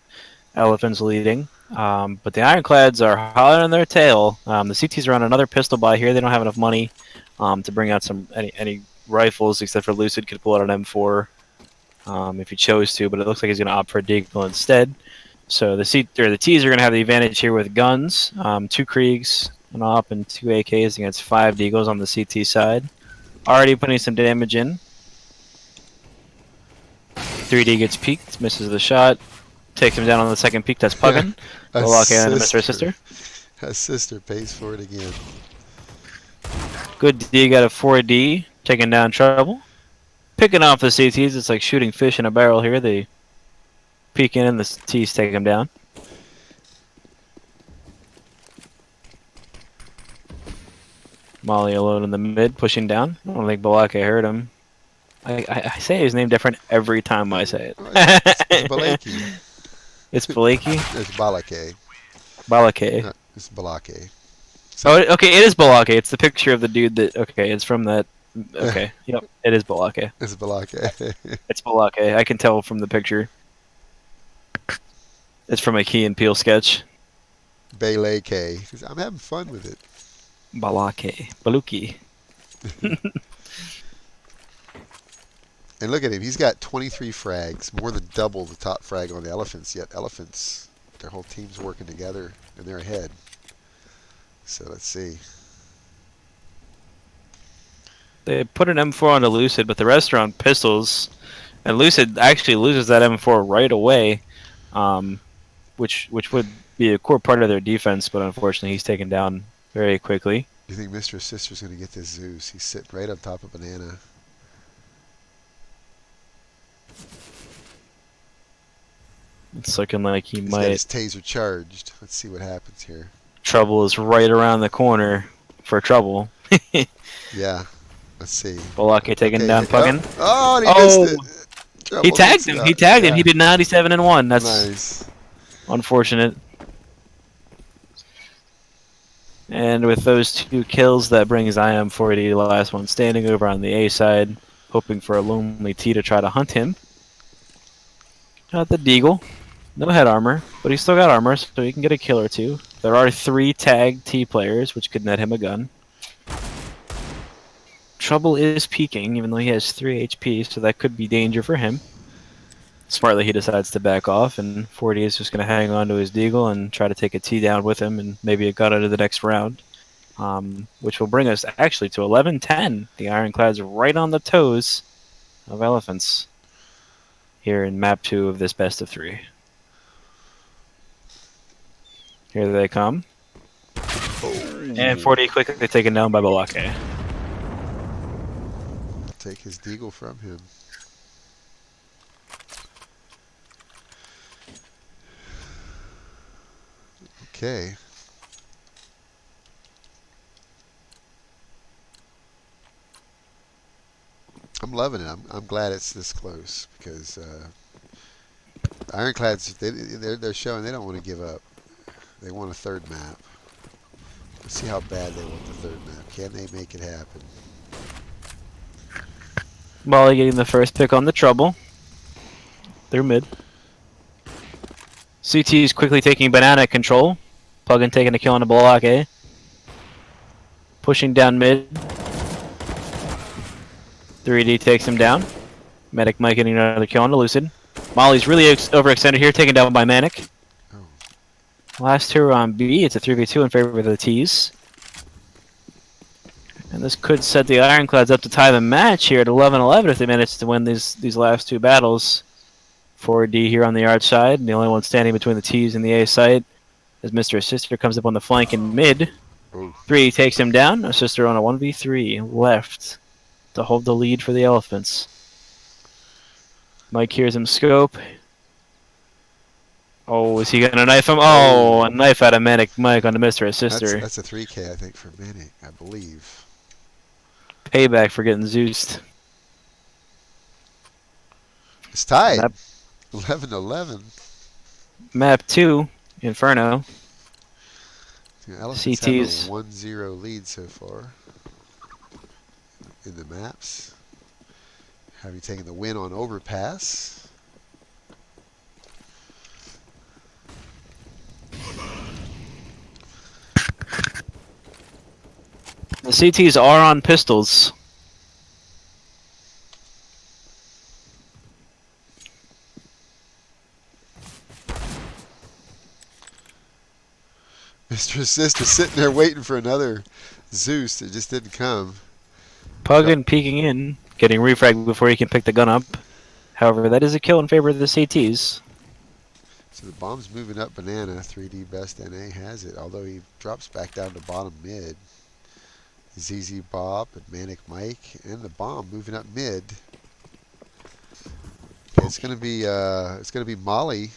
[SPEAKER 2] Elephants leading. But the Ironclads are hollering on their tail. The CTs are on another pistol buy here. They don't have enough money to bring out any rifles, except for Lucid could pull out an M4 if he chose to, but it looks like he's going to opt for a Deagle instead. So the Ts are going to have the advantage here with guns. 2 Kriegs, an op, and 2 AKs against 5 Deagles on the CT side. Already putting some damage in. 3D gets peeked, misses the shot. Takes him down on the second peek. That's Puggin. And Mr. Sister.
[SPEAKER 1] A sister pays for it again.
[SPEAKER 2] Good D got a 4D, taking down Trouble. Picking off the CTs, it's like shooting fish in a barrel here. They peek in and the T's take him down. Molly alone in the mid, pushing down. I don't think Balake heard him. I say his name different every time I say it.
[SPEAKER 1] It's Balake.
[SPEAKER 2] It's Balake?
[SPEAKER 1] It's Balake.
[SPEAKER 2] Balake.
[SPEAKER 1] No, it's Balake.
[SPEAKER 2] Oh, okay, it is Balake. It's the picture of the dude that... Okay, it's from that... Okay, yep, it is Balake.
[SPEAKER 1] It's Balake.
[SPEAKER 2] It's Balake. I can tell from the picture. It's from a Key and Peele sketch.
[SPEAKER 1] Balake. I'm having fun with it.
[SPEAKER 2] Balake. Baluki.
[SPEAKER 1] And look at him. He's got 23 frags, more than double the top frag on the Elephants. Yet Elephants, their whole team's working together, and they're ahead. So let's see.
[SPEAKER 2] They put an M4 onto Lucid, but the rest are on pistols. And Lucid actually loses that M4 right away, which would be a core part of their defense, but unfortunately he's taken down very quickly.
[SPEAKER 1] Do you think Mr. Sister's going to get this Zeus? He's sitting right on top of Banana.
[SPEAKER 2] It's looking like
[SPEAKER 1] He's got his taser charged. Let's see what happens here.
[SPEAKER 2] Trouble is right around the corner for Trouble.
[SPEAKER 1] Yeah. Let's see.
[SPEAKER 2] Balake taking down Puggin.
[SPEAKER 1] Oh, and he missed it. Trouble
[SPEAKER 2] he tagged him. He tagged him. He did 97-1. That's
[SPEAKER 1] nice.
[SPEAKER 2] Unfortunate. And with those 2 kills, that brings IM40 to the last one standing over on the A side, hoping for a lonely T to try to hunt him. Got the Deagle. No head armor, but he's still got armor, so he can get a kill or 2. There are 3 tagged T players, which could net him a gun. Trouble is peeking, even though he has 3 HP, so that could be danger for him. Smartly, he decides to back off, and 40 is just going to hang on to his Deagle and try to take a T down with him and maybe a gun into the next round. Which will bring us actually to 11-10. The Ironclads right on the toes of Elephants here in map 2 of this best of 3. Here they come. And 40 quickly taken down by Balake.
[SPEAKER 1] Take his Deagle from him. Okay. I'm loving it. I'm glad it's this close because Ironclads they're showing they don't want to give up. They want a third map. Let's see how bad they want the third map. Can they make it happen?
[SPEAKER 2] Molly getting the first pick on the trouble. They're mid. CT is quickly taking banana control. Puggin taking a kill on a block A. Pushing down mid. 3D takes him down. Medic Mike getting another kill on the Lucid. Molly's really overextended here, taken down by Manic.
[SPEAKER 1] Oh.
[SPEAKER 2] Last two are on B. It's a 3v2 in favor of the T's. And this could set the Ironclads up to tie the match here at 11-11 if they manage to win these last two battles. 4D here on the Arch side, the only one standing between the T's and the A site. As Mr. Sister comes up on the flank in mid.
[SPEAKER 1] Ooh.
[SPEAKER 2] 3 takes him down. Sister on a 1v3 left to hold the lead for the Elephants. Mike hears him scope. Oh, is he gonna knife him? Oh, a knife out of Manic Mike on the Mr. Sister.
[SPEAKER 1] That's a 3K, I think, for Manic, I believe.
[SPEAKER 2] Payback for getting Zeused.
[SPEAKER 1] It's tied. 11-11.
[SPEAKER 2] Map 2, Inferno.
[SPEAKER 1] Elephants
[SPEAKER 2] CTs.
[SPEAKER 1] have a 1-0 lead so far in the maps. Having taken the win on Overpass.
[SPEAKER 2] The CTs are on pistols.
[SPEAKER 1] Mr. Sister sitting there waiting for another Zeus. It just didn't come.
[SPEAKER 2] Puggin peeking in, getting refragged before he can pick the gun up. However, that is a kill in favor of the CTs.
[SPEAKER 1] So the bomb's moving up banana. 3D Best NA has it, although he drops back down to bottom mid. ZZ Bob and Manic Mike and the bomb moving up mid. Okay, it's gonna be Molly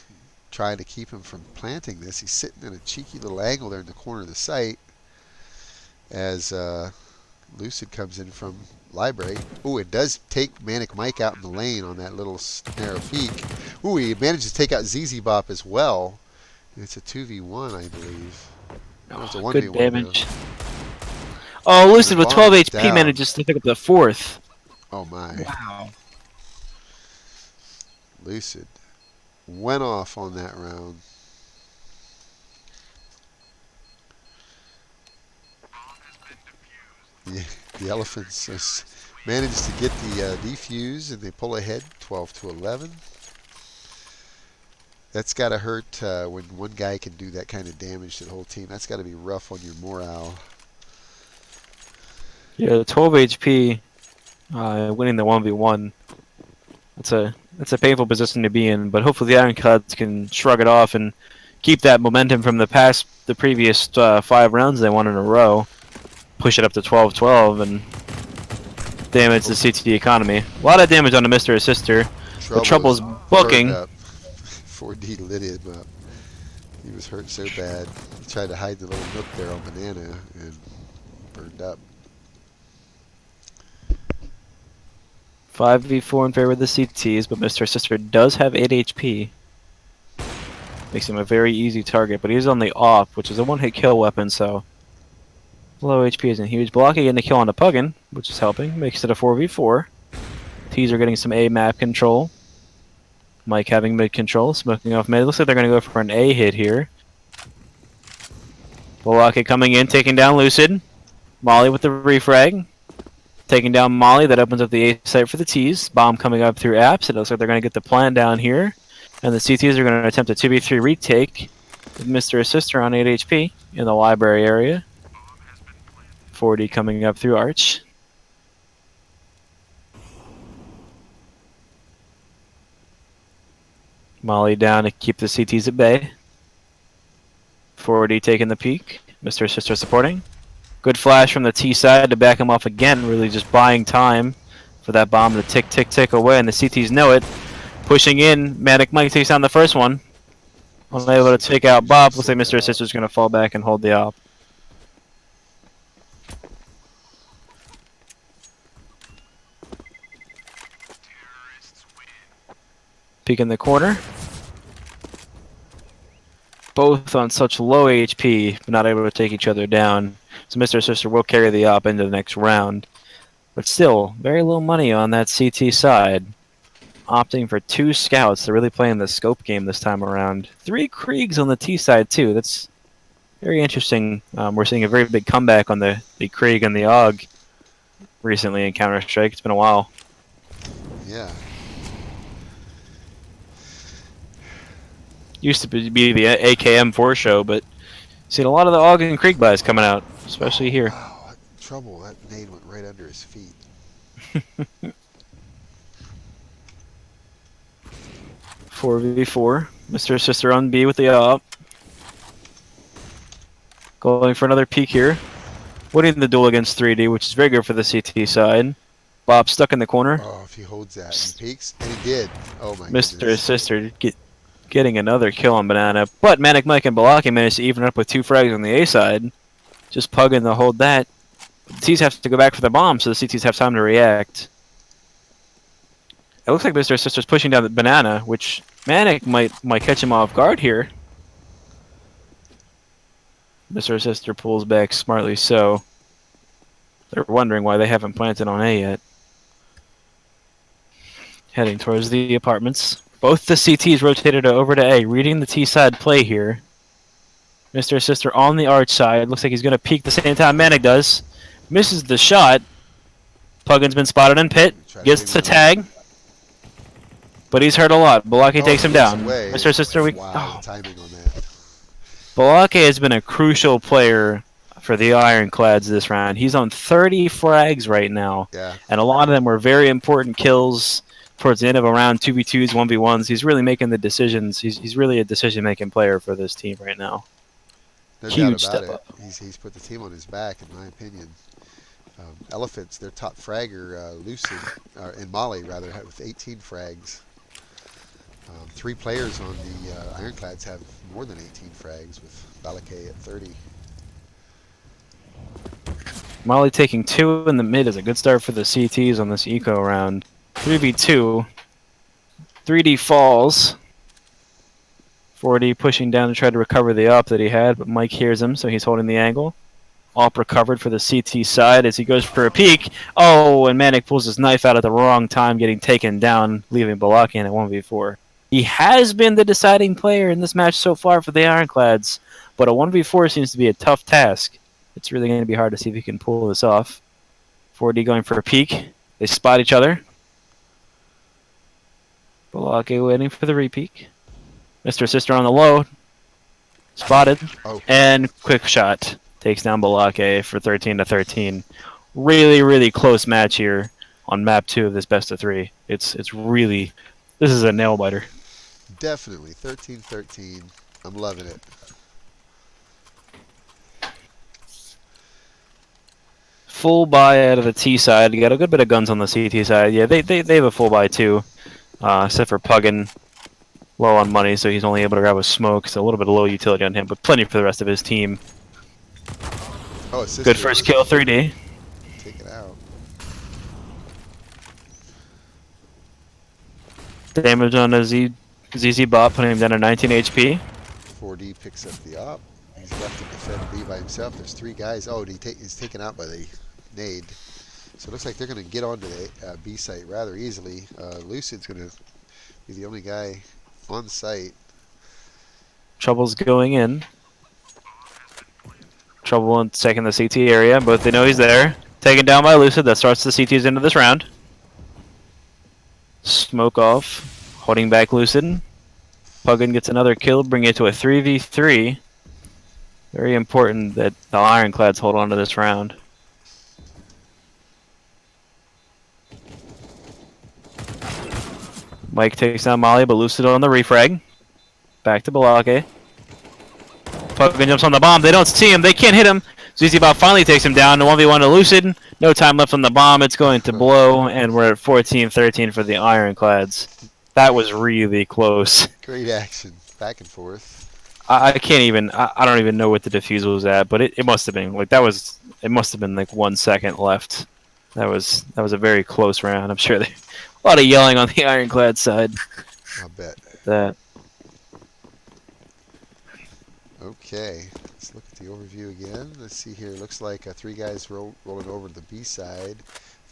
[SPEAKER 1] trying to keep him from planting this. He's sitting in a cheeky little angle there in the corner of the site as Lucid comes in from library. Ooh, it does take Manic Mike out in the lane on that little narrow peak. Ooh, he managed to take out ZZ Bop as well. It's a 2v1, I believe. No, it's a 1v1
[SPEAKER 2] good damage.
[SPEAKER 1] now.
[SPEAKER 2] Oh, Lucid with 12
[SPEAKER 1] bomb's
[SPEAKER 2] HP
[SPEAKER 1] down.
[SPEAKER 2] manages to pick up the fourth.
[SPEAKER 1] Oh my.
[SPEAKER 2] Wow.
[SPEAKER 1] Lucid went off on that round. The Elephants managed to get the defuse, and they pull ahead 12-11. That's got to hurt when one guy can do that kind of damage to the whole team. That's got to be rough on your morale.
[SPEAKER 2] Yeah, 12 HP, winning the 1v1. That's a painful position to be in, but hopefully the Ironclads can shrug it off and keep that momentum from the previous 5 rounds they won in a row. Push it up to 12-12 and damage the CTD economy. A lot of damage on the Mr. Sister. The Trouble's booking.
[SPEAKER 1] 4D lit him up. He was hurt so bad. He tried to hide the little nook there on banana and burned up.
[SPEAKER 2] 5v4 in favor of the CTs, but Mr. Sister does have 8 HP. Makes him a very easy target, but he's on the off, which is a one-hit kill weapon, so low HP isn't huge. Blocking getting the kill on the Puggin, which is helping. Makes it a 4v4. T's are getting some A map control. Mike having mid control, smoking off mid. Looks like they're going to go for an A hit here. Balaki coming in, taking down Lucid. Molly with the refrag. Taking down Molly, that opens up the A site for the T's. Bomb coming up through apps. It looks like they're going to get the plan down here. And the CTs are going to attempt a 2v3 retake with Mr. Sister on 8 HP in the library area. 40 coming up through Arch. Molly down to keep the CTs at bay. 40 taking the peak. Mr. Sister supporting. Good flash from the T side to back him off again, really just buying time for that bomb to tick away, and the CTs know it. Pushing in, Manic Mike takes down the first one. Unable to take out Bob. Looks like Mr. Sister's going to fall back and hold the op. Peek in the corner. Both on such low HP, but not able to take each other down. So Mr. Sister will carry the op into the next round. But still, very little money on that CT side. Opting for 2 scouts. They're really playing the scope game this time around. 3 Kriegs on the T side, too. That's very interesting. We're seeing a very big comeback on the Krieg and the AUG recently in Counter-Strike. It's been a while.
[SPEAKER 1] Yeah.
[SPEAKER 2] Used to be the AKM4 show, but seen a lot of the AUG and Krieg buys coming out, especially here.
[SPEAKER 1] Wow, that trouble. That nade went right under his feet.
[SPEAKER 2] 4v4. Mr. Sister on B with the op. Going for another peek here. Winning the duel against 3D, which is very good for the CT side. Bob stuck in the corner.
[SPEAKER 1] Oh, if he holds that and peeks, and he did. Oh my
[SPEAKER 2] Mr.
[SPEAKER 1] goodness.
[SPEAKER 2] Sister getting another kill on Banana, but Manic Mike and Balaki managed to even up with 2 frags on the A side. Just pugging to hold that. The T's have to go back for the bomb, so the CTs have time to react. It looks like Mr. Sister's pushing down the Banana, which Manic might catch him off guard here. Mr. Sister pulls back smartly so. They're wondering why they haven't planted on A yet. Heading towards the apartments. Both the CTs rotated over to A, reading the T side play here. Mr. Sister on the arch side. Looks like he's going to peek the same time Manic does. Misses the shot. Puggin's been spotted in pit. Gets the tag. But he's hurt a lot. Balake takes him down.
[SPEAKER 1] Away.
[SPEAKER 2] Mr. Sister,
[SPEAKER 1] Wow, timing on that.
[SPEAKER 2] Balake has been a crucial player for the Ironclads this round. He's on 30 frags right now.
[SPEAKER 1] Yeah.
[SPEAKER 2] And a lot of them were very important kills towards the end of a round, 2v2s, 1v1s. He's really making the decisions. He's really a decision-making player for this team right now.
[SPEAKER 1] No
[SPEAKER 2] Huge
[SPEAKER 1] doubt about
[SPEAKER 2] step
[SPEAKER 1] it.
[SPEAKER 2] up.
[SPEAKER 1] He's put the team on his back, in my opinion. Elephants, their top fragger, Lucid, in Mali rather, with 18 frags. 3 players on the Ironclads have more than 18 frags, with Balake at 30.
[SPEAKER 2] Molly taking 2 in the mid is a good start for the CTs on this eco round. 3v2. 3D falls. 4D pushing down to try to recover the up that he had, but Mike hears him, so he's holding the angle. Op recovered for the CT side as he goes for a peek. Oh, and Manic pulls his knife out at the wrong time, getting taken down, leaving Balaki in at 1v4. He has been the deciding player in this match so far for the Ironclads, but a 1v4 seems to be a tough task. It's really going to be hard to see if he can pull this off. 4D going for a peek. They spot each other. Balaki waiting for the re-peek. Mr. Sister on the low. Spotted.
[SPEAKER 1] Oh.
[SPEAKER 2] And quick shot. Takes down Balake for 13-13. Really, really close match here on map 2 of this best of 3. It's really, this is a nail biter.
[SPEAKER 1] Definitely 13-13. I'm loving it.
[SPEAKER 2] Full buy out of the T side. You got a good bit of guns on the CT side. Yeah, they have a full buy too, except for Puggin. Low on money, so he's only able to grab a smoke. So a little bit of low utility on him, but plenty for the rest of his team.
[SPEAKER 1] Oh, assist.
[SPEAKER 2] Good first kill, 3D.
[SPEAKER 1] Take it out.
[SPEAKER 2] Damage on a ZZ bot, putting him down to 19 HP.
[SPEAKER 1] 4D picks up the op. He's left to defend B by himself. There's 3 guys. Oh, he's taken out by the nade. So it looks like they're going to get onto the B site rather easily. Lucid's going to be the only guy on site.
[SPEAKER 2] Trouble's going in. Trouble in taking the CT area, but they know he's there. Taken down by Lucid. That starts the CTs into this round. Smoke off. Holding back Lucid. Puggin gets another kill, bringing it to a 3v3. Very important that the Ironclads hold on to this round. Mike takes down Molly, but Lucid on the refrag. Back to Balake. Puggin jumps on the bomb. They don't see him. They can't hit him. ZZBot finally takes him down. 1v1 to Lucid. No time left on the bomb. It's going to blow, and we're at 14-13 for the Ironclads. That was really close.
[SPEAKER 1] Great action. back and forth.
[SPEAKER 2] I can't even. I don't even know what the defusal was at, but it must have been like that was. It must have been like 1 second left. That was a very close round. I'm sure a lot of yelling on the Ironclad side.
[SPEAKER 1] I'll bet.
[SPEAKER 2] That.
[SPEAKER 1] Okay, let's look at the overview again. Let's see here. Looks like 3 guys rolling over to the B side.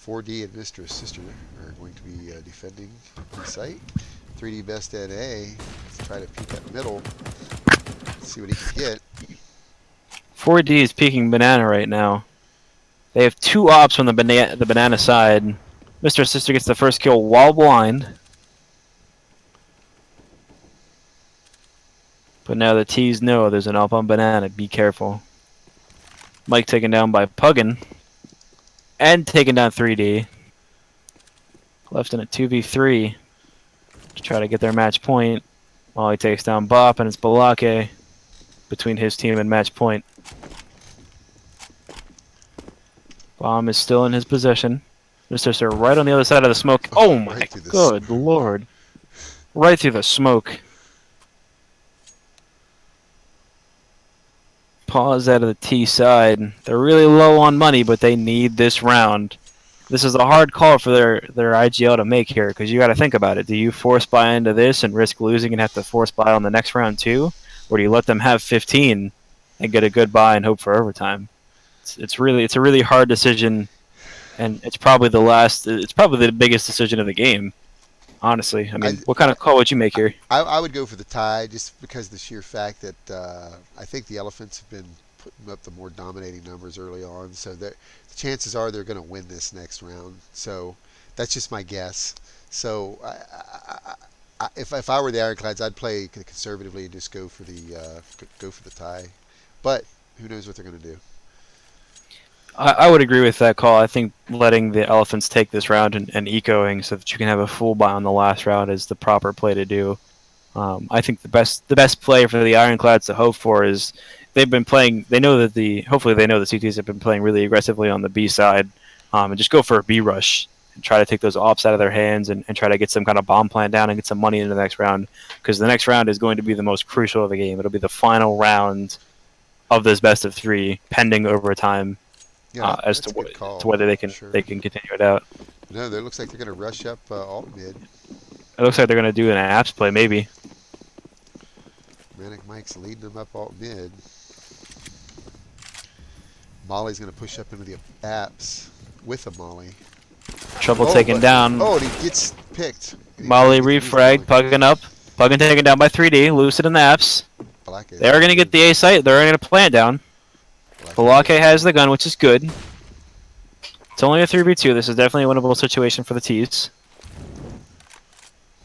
[SPEAKER 1] 4D and Mr. Sister are going to be defending B site. 3D Best NA. Let's try to peek that middle. Let's see what he can get.
[SPEAKER 2] 4D is peeking banana right now. They have 2 ops from the banana side. Mr. Sister gets the first kill while blind. But now the T's know there's an op on banana. Be careful. Mike taken down by Puggin. And taken down 3D. Left in a 2v3 to try to get their match point. While he takes down Bop, and it's Balake between his team and match point. Bomb is still in his possession. Mr. Sir right on the other side of the smoke. Oh my good lord. Right through the smoke. Pause out of the T side. They're really low on money, but they need this round. This is a hard call for their IGL to make here, because you got to think about it. Do you force buy into this and risk losing and have to force buy on the next round too? Or do you let them have 15 and get a good buy and hope for overtime? It's a really hard decision, and it's probably the biggest decision of the game. Honestly, I mean, what kind of call would you make here?
[SPEAKER 1] I would go for the tie, just because of the sheer fact that I think the Elephants have been putting up the more dominating numbers early on, so the chances are they're going to win this next round. So that's just my guess. So if I were the Ironclads, I'd play conservatively and just go for the tie. But who knows what they're going to do?
[SPEAKER 2] I would agree with that call. I think letting the Elephants take this round and ecoing so that you can have a full buy on the last round is the proper play to do. I think the best play for the Ironclads to hope for is they've been playing. They know that hopefully they know the CTs have been playing really aggressively on the B side, and just go for a B rush and try to take those ops out of their hands and try to get some kind of bomb plan down and get some money into the next round, because the next round is going to be the most crucial of the game. It'll be the final round of this best of 3, pending overtime.
[SPEAKER 1] Yeah,
[SPEAKER 2] as to whether they can continue it out.
[SPEAKER 1] No, it looks like they're going to rush up alt mid.
[SPEAKER 2] It looks like they're going to do an apps play, maybe.
[SPEAKER 1] Manic Mike's leading them up alt mid. Molly's going to push up into the apps with a Molly.
[SPEAKER 2] Trouble taken down.
[SPEAKER 1] Oh, and he gets picked.
[SPEAKER 2] Molly refrag, Puggin up. Puggin taken down by 3D, Lucid in the apps. They are going to get the A site. They're going to plant down. Balake has the gun, which is good. It's only a 3v2. This is definitely a winnable situation for the T's.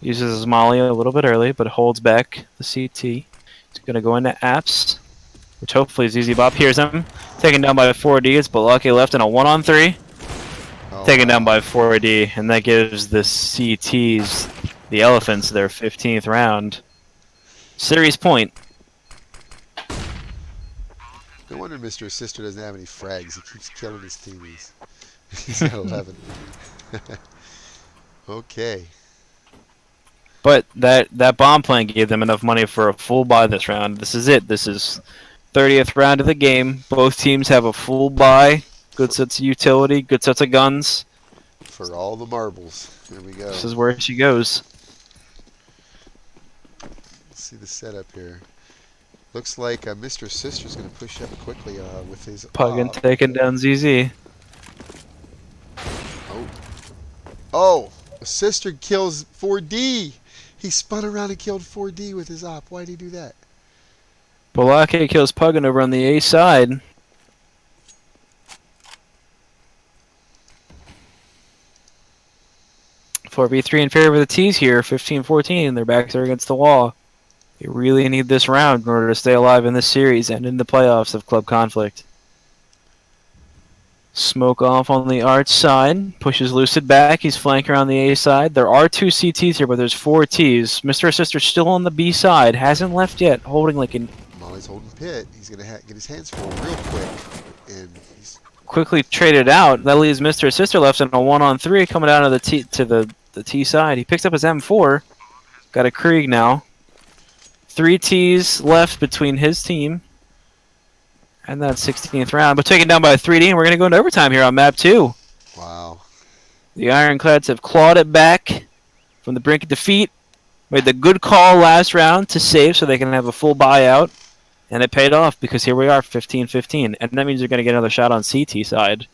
[SPEAKER 2] Uses his Molly a little bit early, but holds back the CT. He's going to go into apps, which hopefully is easy. Bob hears him. Taken down by 4D. It's Balake left in a 1-on-3. Taken down by 4D, and that gives the CTs, the Elephants, their 15th round. Series point.
[SPEAKER 1] No wonder Mr. Sister doesn't have any frags. He keeps killing his teammates. He's at 11. Okay.
[SPEAKER 2] But that bomb plan gave them enough money for a full buy this round. This is it. This is 30th round of the game. Both teams have a full buy. Good sets of utility. Good sets of guns.
[SPEAKER 1] For all the marbles. Here we go.
[SPEAKER 2] This is where she goes.
[SPEAKER 1] Let's see the setup here. Looks like Mr. Sister's going to push up quickly with his
[SPEAKER 2] Puggin taking down ZZ.
[SPEAKER 1] Oh! Sister kills 4D! He spun around and killed 4D with his op. Why did he do that?
[SPEAKER 2] Balake kills Puggin over on the A side. For B3 in favor of the T's here, 15-14. Their backs are against the wall. They really need this round in order to stay alive in this series and in the playoffs of Club Conflict. Smoke off on the arch side. Pushes Lucid back. He's flanking around the A side. There are 2 CTs here, but there's 4 T's. Mr. Sister still on the B side. Hasn't left yet. Holding like an...
[SPEAKER 1] Molly's holding pit. He's going to get his hands full real quick. And he's
[SPEAKER 2] quickly traded out. That leaves Mr. Sister left in a 1-on-3 coming down to the T side. He picks up his M4. Got a Krieg now. 3 Ts left between his team and that 16th round, but taken down by 3D, and we're going to go into overtime here on map 2.
[SPEAKER 1] Wow.
[SPEAKER 2] The Ironclads have clawed it back from the brink of defeat, made the good call last round to save so they can have a full buyout, and it paid off because here we are, 15-15, and that means they're going to get another shot on CT side,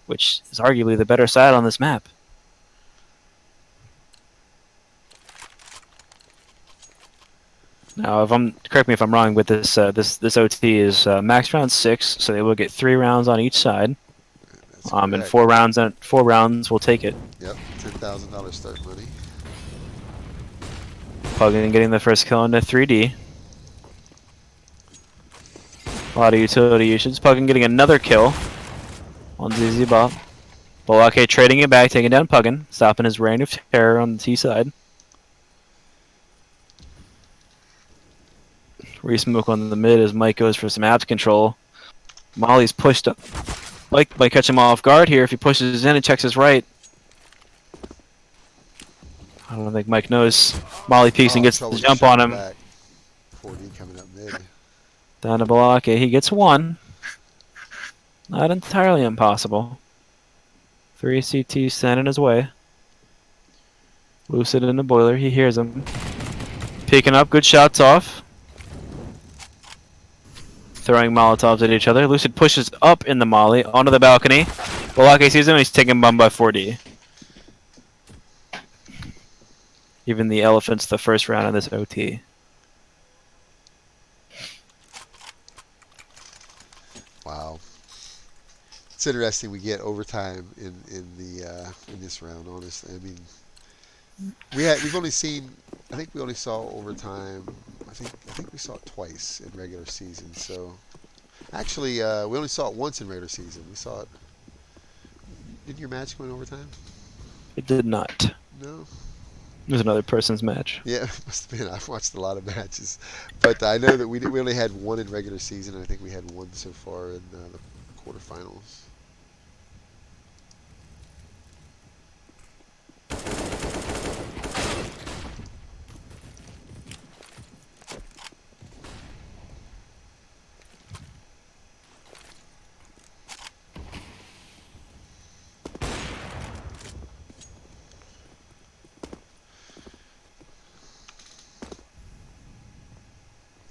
[SPEAKER 2] which is arguably the better side on this map. Now, correct me if I'm wrong, but this OT is max round 6, so they will get 3 rounds on each side. And 4 rounds will take it.
[SPEAKER 1] Yep, $10,000 start money.
[SPEAKER 2] Puggin getting the first kill into 3D. A lot of utility usage. Puggin getting another kill on ZZ Bop. Balake trading it back, taking down Puggin, stopping his reign of terror on the T side. Resmoke on the mid as Mike goes for some abs control. Molly's pushed up. Mike might catch him off guard here if he pushes in and checks his right. I don't think Mike knows. Molly peeks and gets the jump on him.
[SPEAKER 1] 4D coming up mid.
[SPEAKER 2] Down to Balake. He gets 1. Not entirely impossible. 3 CT standing his way. Lucid in the boiler. He hears him. Peeking up. Good shots off. Throwing Molotovs at each other. Lucid pushes up in the molly onto the balcony. Balake sees him and he's taken bummed by 4D. Even the Elephants the first round of this OT.
[SPEAKER 1] Wow. It's interesting we get overtime in this round, honestly. I mean, we've only seen, I think we only saw overtime, I think we saw it twice in regular season. So actually we only saw it once in regular season. We saw it. Didn't your match go in overtime?
[SPEAKER 2] It did not.
[SPEAKER 1] No.
[SPEAKER 2] It was another person's match.
[SPEAKER 1] Yeah, it must have been. I've watched a lot of matches, but I know that we only had 1 in regular season, and I think we had 1 so far in the quarterfinals.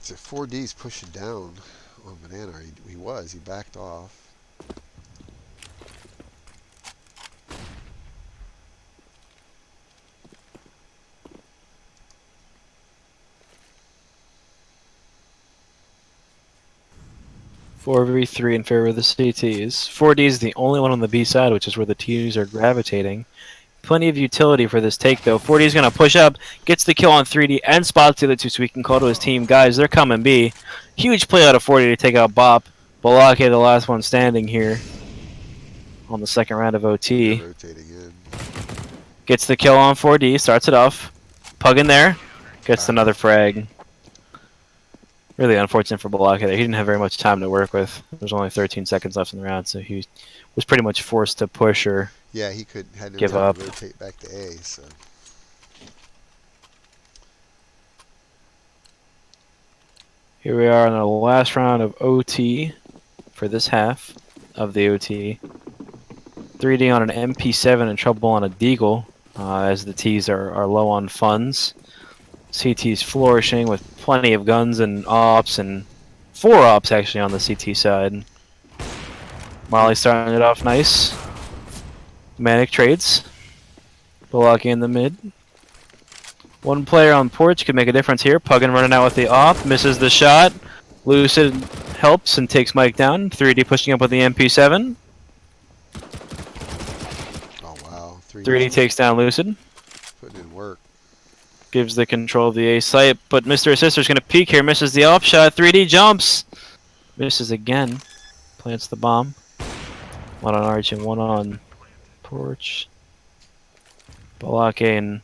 [SPEAKER 1] So 4D's pushing down on Banana. He backed off.
[SPEAKER 2] Four v3 in favor of the CTs. 4D is the only one on the B side, which is where the Ts are gravitating. Plenty of utility for this take, though. 4D is going to push up, gets the kill on 3D, and spots the other 2 so he can call to his team. Guys, they're coming B. Huge play out of 4D to take out Bop. Balake, the last one standing here on the second round of OT.
[SPEAKER 1] Rotating in.
[SPEAKER 2] Gets the kill on 4D, starts it off. Pug in there, gets another frag. Really unfortunate for Balake there. He didn't have very much time to work with. There was only 13 seconds left in the round, so he was pretty much forced to push or
[SPEAKER 1] yeah, he had no
[SPEAKER 2] give
[SPEAKER 1] time
[SPEAKER 2] up.
[SPEAKER 1] to rotate back to A. So
[SPEAKER 2] Here we are in the last round of OT for this half of the OT. 3D on an MP7 and trouble on a Deagle as the Ts are low on funds. CT's flourishing with plenty of guns and ops, and 4 ops actually on the CT side. Molly starting it off nice. Manic trades. Balake in the mid. 1 player on porch could make a difference here. Puggin running out with the op, misses the shot. Lucid helps and takes Mike down. 3D pushing up with the MP7.
[SPEAKER 1] oh wow,
[SPEAKER 2] 3D takes down Lucid.
[SPEAKER 1] putting in work.
[SPEAKER 2] Gives the control of the A site, but Mr. Assister's going to peek here. Misses the op shot. 3D jumps. Misses again. Plants the bomb. 1 on Arch and 1 on porch. Balake and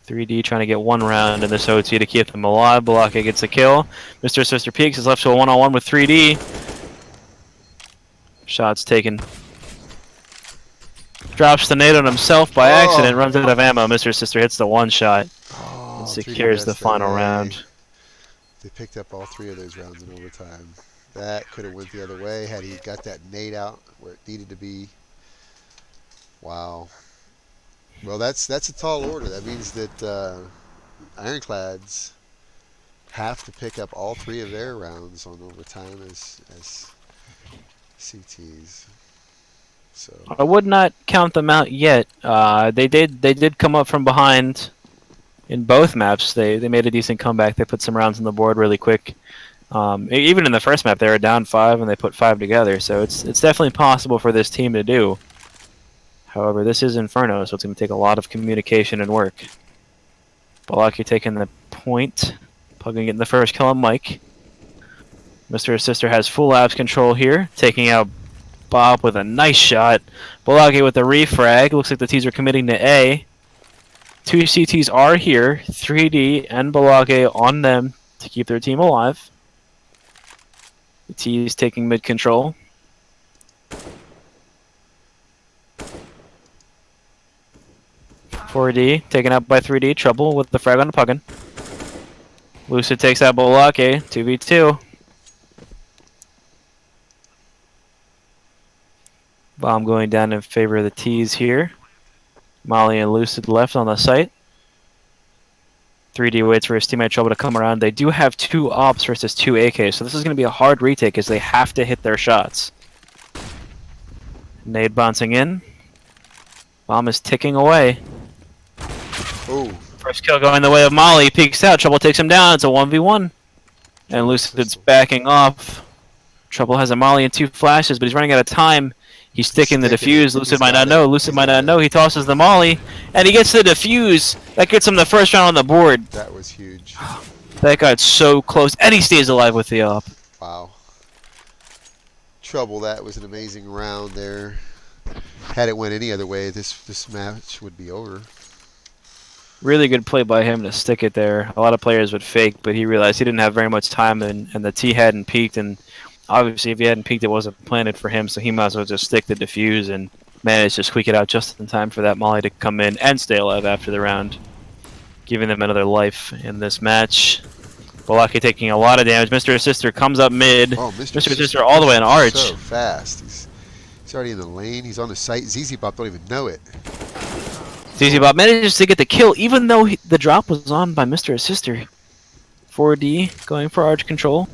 [SPEAKER 2] 3D trying to get 1 round in this OT to keep them alive. Balake gets a kill. Mr. Assister peeks. Is left to a 1-on-1 with 3D. Shots taken. Drops the nade on himself by accident. Runs out of ammo. Mr. Assister hits the 1 shot.
[SPEAKER 1] Oh,
[SPEAKER 2] Secures the final round.
[SPEAKER 1] They picked up all 3 of those rounds in overtime. That could have went the other way had he got that nade out where it needed to be. Wow. Well, that's a tall order. That means that Ironclads have to pick up all 3 of their rounds on overtime as CTs. So
[SPEAKER 2] I would not count them out yet. They did come up from behind in both maps. They made a decent comeback. They put some rounds on the board really quick. Even in the first map, they were down 5 and they put 5 together. So it's definitely possible for this team to do. However, this is Inferno, so it's going to take a lot of communication and work. Balaki taking the point. Pugging getting the first kill on Mike. Mr. Sister has full abs control here, taking out Bob with a nice shot. Balaki with the refrag. Looks like the T's are committing to A. 2 CTs are here. 3D and Balaki on them to keep their team alive. The T's taking mid control. .4D taken out by 3D. Trouble with the frag on the Puggin. Lucid takes out Balaki. 2v2. Bomb going down in favor of the T's here. Molly and Lucid left on the site. 3D waits for his teammate Trouble to come around. They do have 2 ops versus 2 AKs, so this is going to be a hard retake as they have to hit their shots. Nade bouncing in. Bomb is ticking away.
[SPEAKER 1] oh,
[SPEAKER 2] First kill going the way of Molly. Peeks out. Trouble takes him down. It's a 1v1. And Lucid's backing off. Trouble has a Molly and 2 flashes, but he's running out of time. He's sticking the defuse. Lucid might not know. Lucid might not know. He tosses the Molly, and he gets the defuse. That gets him the first round on the board.
[SPEAKER 1] that was huge.
[SPEAKER 2] That got so close, and he stays alive with the op.
[SPEAKER 1] Wow. Trouble, that was an amazing round there. Had it went any other way, this match would be over.
[SPEAKER 2] Really good play by him to stick it there. A lot of players would fake, but he realized he didn't have very much time, and the T hadn't peaked, and obviously if he hadn't peaked, it wasn't planted for him, so he might as well just stick the defuse and manage to squeak it out just in time for that Molly to come in and stay alive after the round, giving them another life in this match. Balaki taking a lot of damage. Mr. Sister comes up mid.
[SPEAKER 1] Oh,
[SPEAKER 2] Mr. Sister all the way in arch.
[SPEAKER 1] So fast. He's already in the lane. He's on the site. ZZ Bop don't even know it.
[SPEAKER 2] ZZ Bop manages to get the kill, even though the drop was on by Mr. Sister. 4D going for arch control.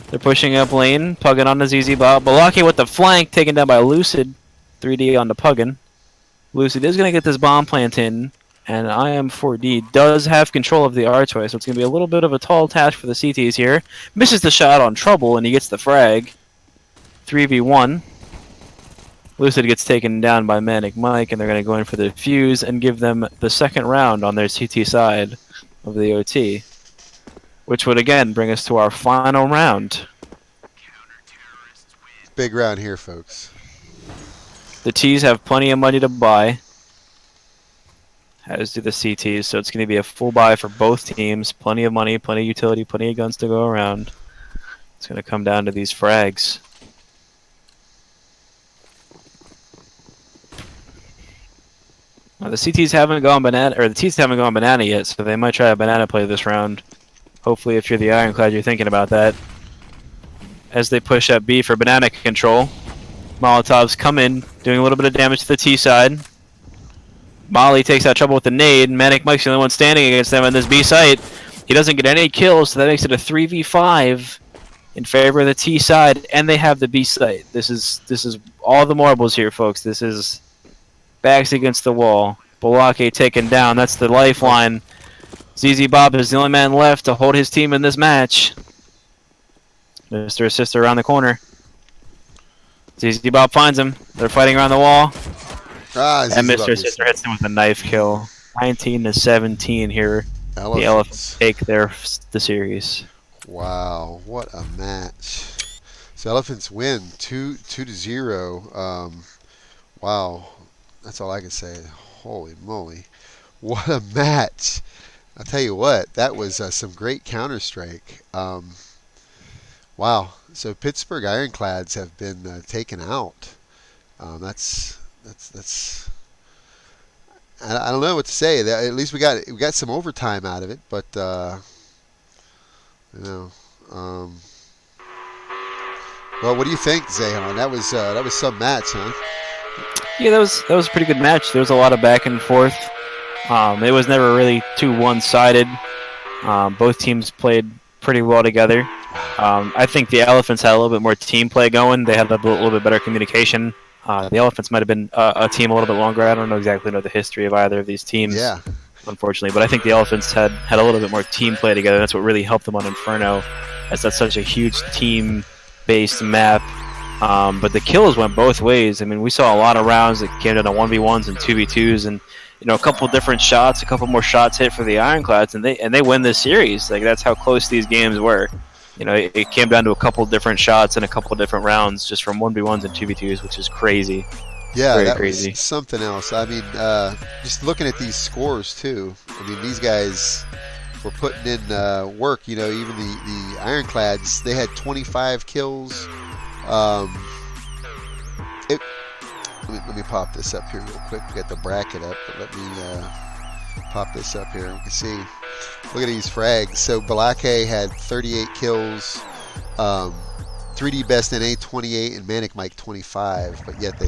[SPEAKER 2] They're pushing up lane. Puggin on the ZZ Bop. Balaki with the flank taken down by Lucid. 3D on the Puggin. Lucid is going to get this bomb plant in. And IM4D does have control of the archway, so it's going to be a little bit of a tall task for the CTs here. Misses the shot on Trouble, and he gets the frag. 3v1. Lucid gets taken down by Manic Mike, and they're going to go in for the fuse and give them the second round on their CT side of the OT. Which would again bring us to our final round.
[SPEAKER 1] Big round here, folks.
[SPEAKER 2] The T's have plenty of money to buy, as do the CTs, so it's going to be a full buy for both teams. Plenty of money, plenty of utility, plenty of guns to go around. It's going to come down to these frags. Now, the CTs haven't gone banana, or the T's haven't gone banana yet, so they might try a banana play this round. Hopefully, if you're the Ironclad, you're thinking about that. As they push up B for banana control. Molotovs come in, doing a little bit of damage to the T side. Molly takes out Trouble with the nade. Manic Mike's the only one standing against them on this B site. He doesn't get any kills, so that makes it a 3v5 in favor of the T side, and they have the B site. This is all the marbles here, folks. This is backs against the wall. Balaki taken down. That's the lifeline. ZZ Bob is the only man left to hold his team in this match. Mr. Sister around the corner. ZZ Bob finds him. They're fighting around the wall. And Mr. Sister hits him with a knife kill. 19-17 here. The Elephants take the series.
[SPEAKER 1] Wow, what a match. So Elephants win 2-0. Wow, that's all I can say. Holy moly. What a match. I'll tell you what, that was some great Counter-Strike. Wow, so Pittsburgh Ironclads have been taken out. That's I don't know what to say. At least we got some overtime out of it, but You know. Well, what do you think, Zayhan? That was some match, huh?
[SPEAKER 2] Yeah, that was a pretty good match. There was a lot of back and forth. It was never really too one-sided. Both teams played pretty well together. I think the Elephants had a little bit more team play going. They had a little bit better communication. The Elephants might have been a team a little bit longer. I don't exactly know the history of either of these teams,
[SPEAKER 1] Yeah.
[SPEAKER 2] unfortunately. But I think the Elephants had a little bit more team play together. That's what really helped them on Inferno, as that's such a huge team-based map. But the kills went both ways. I mean, we saw a lot of rounds that came down to 1v1s and 2v2s, and a couple different shots, a couple more shots hit for the Ironclads, and they win this series. Like, that's how close these games were. It came down to a couple different shots and a couple different rounds just from 1v1s and 2v2s, which is crazy.
[SPEAKER 1] Yeah,
[SPEAKER 2] very
[SPEAKER 1] that
[SPEAKER 2] crazy.
[SPEAKER 1] was something else. I mean, just looking at these scores too. I mean, these guys were putting in work. Even the Ironclads, they had 25 kills. Let me pop this up here real quick. We got the bracket up, but let me pop this up here. We can see. Look at these frags. So Balake had 38 kills, 3D Best NA 28, and Manic Mike 25. But yet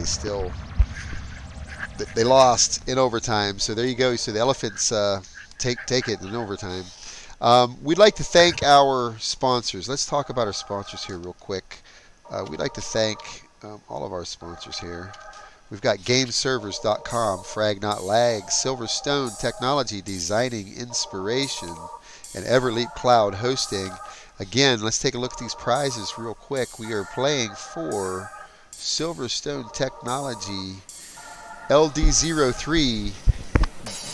[SPEAKER 1] they lost in overtime. So there you go. So the Elephants take it in overtime. We'd like to thank our sponsors. Let's talk about our sponsors here real quick. We'd like to thank all of our sponsors here. We've got GameServers.com, Frag Not Lag, Silverstone Technology, Designing Inspiration, and Everleap Cloud Hosting. Again, let's take a look at these prizes real quick. We are playing for Silverstone Technology LD03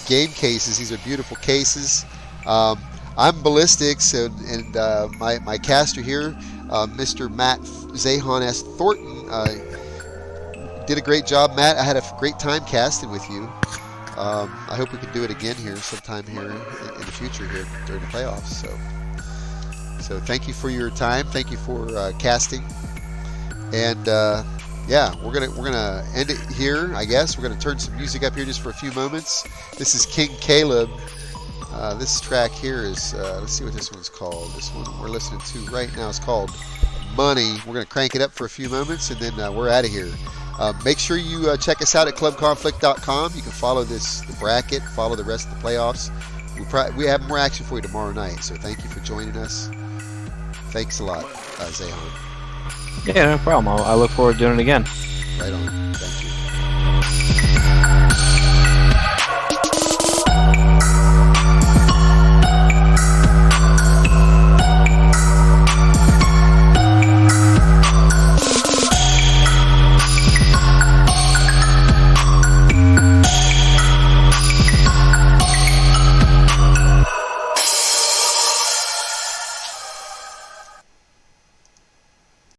[SPEAKER 1] game cases. These are beautiful cases. I'm Ballistics, and my caster here, Mr. Matt ZayhanS Thornton, did a great job, Matt. I had a great time casting with you. I hope we can do it again here sometime here in the future here during the playoffs. So thank you for your time. Thank you for casting. And yeah, we're gonna end it here. I guess we're gonna turn some music up here just for a few moments. This is King Caleb. This track here is let's see what this one's called. This one we're listening to right now is called Money. We're gonna crank it up for a few moments and then we're out of here. Make sure you check us out at clubconflict.com. You can follow the bracket, follow the rest of the playoffs. We have more action for you tomorrow night, so thank you for joining us. Thanks a lot, Zayhan.
[SPEAKER 2] Yeah, no problem. I look forward to doing it again.
[SPEAKER 1] Right on. Thank you.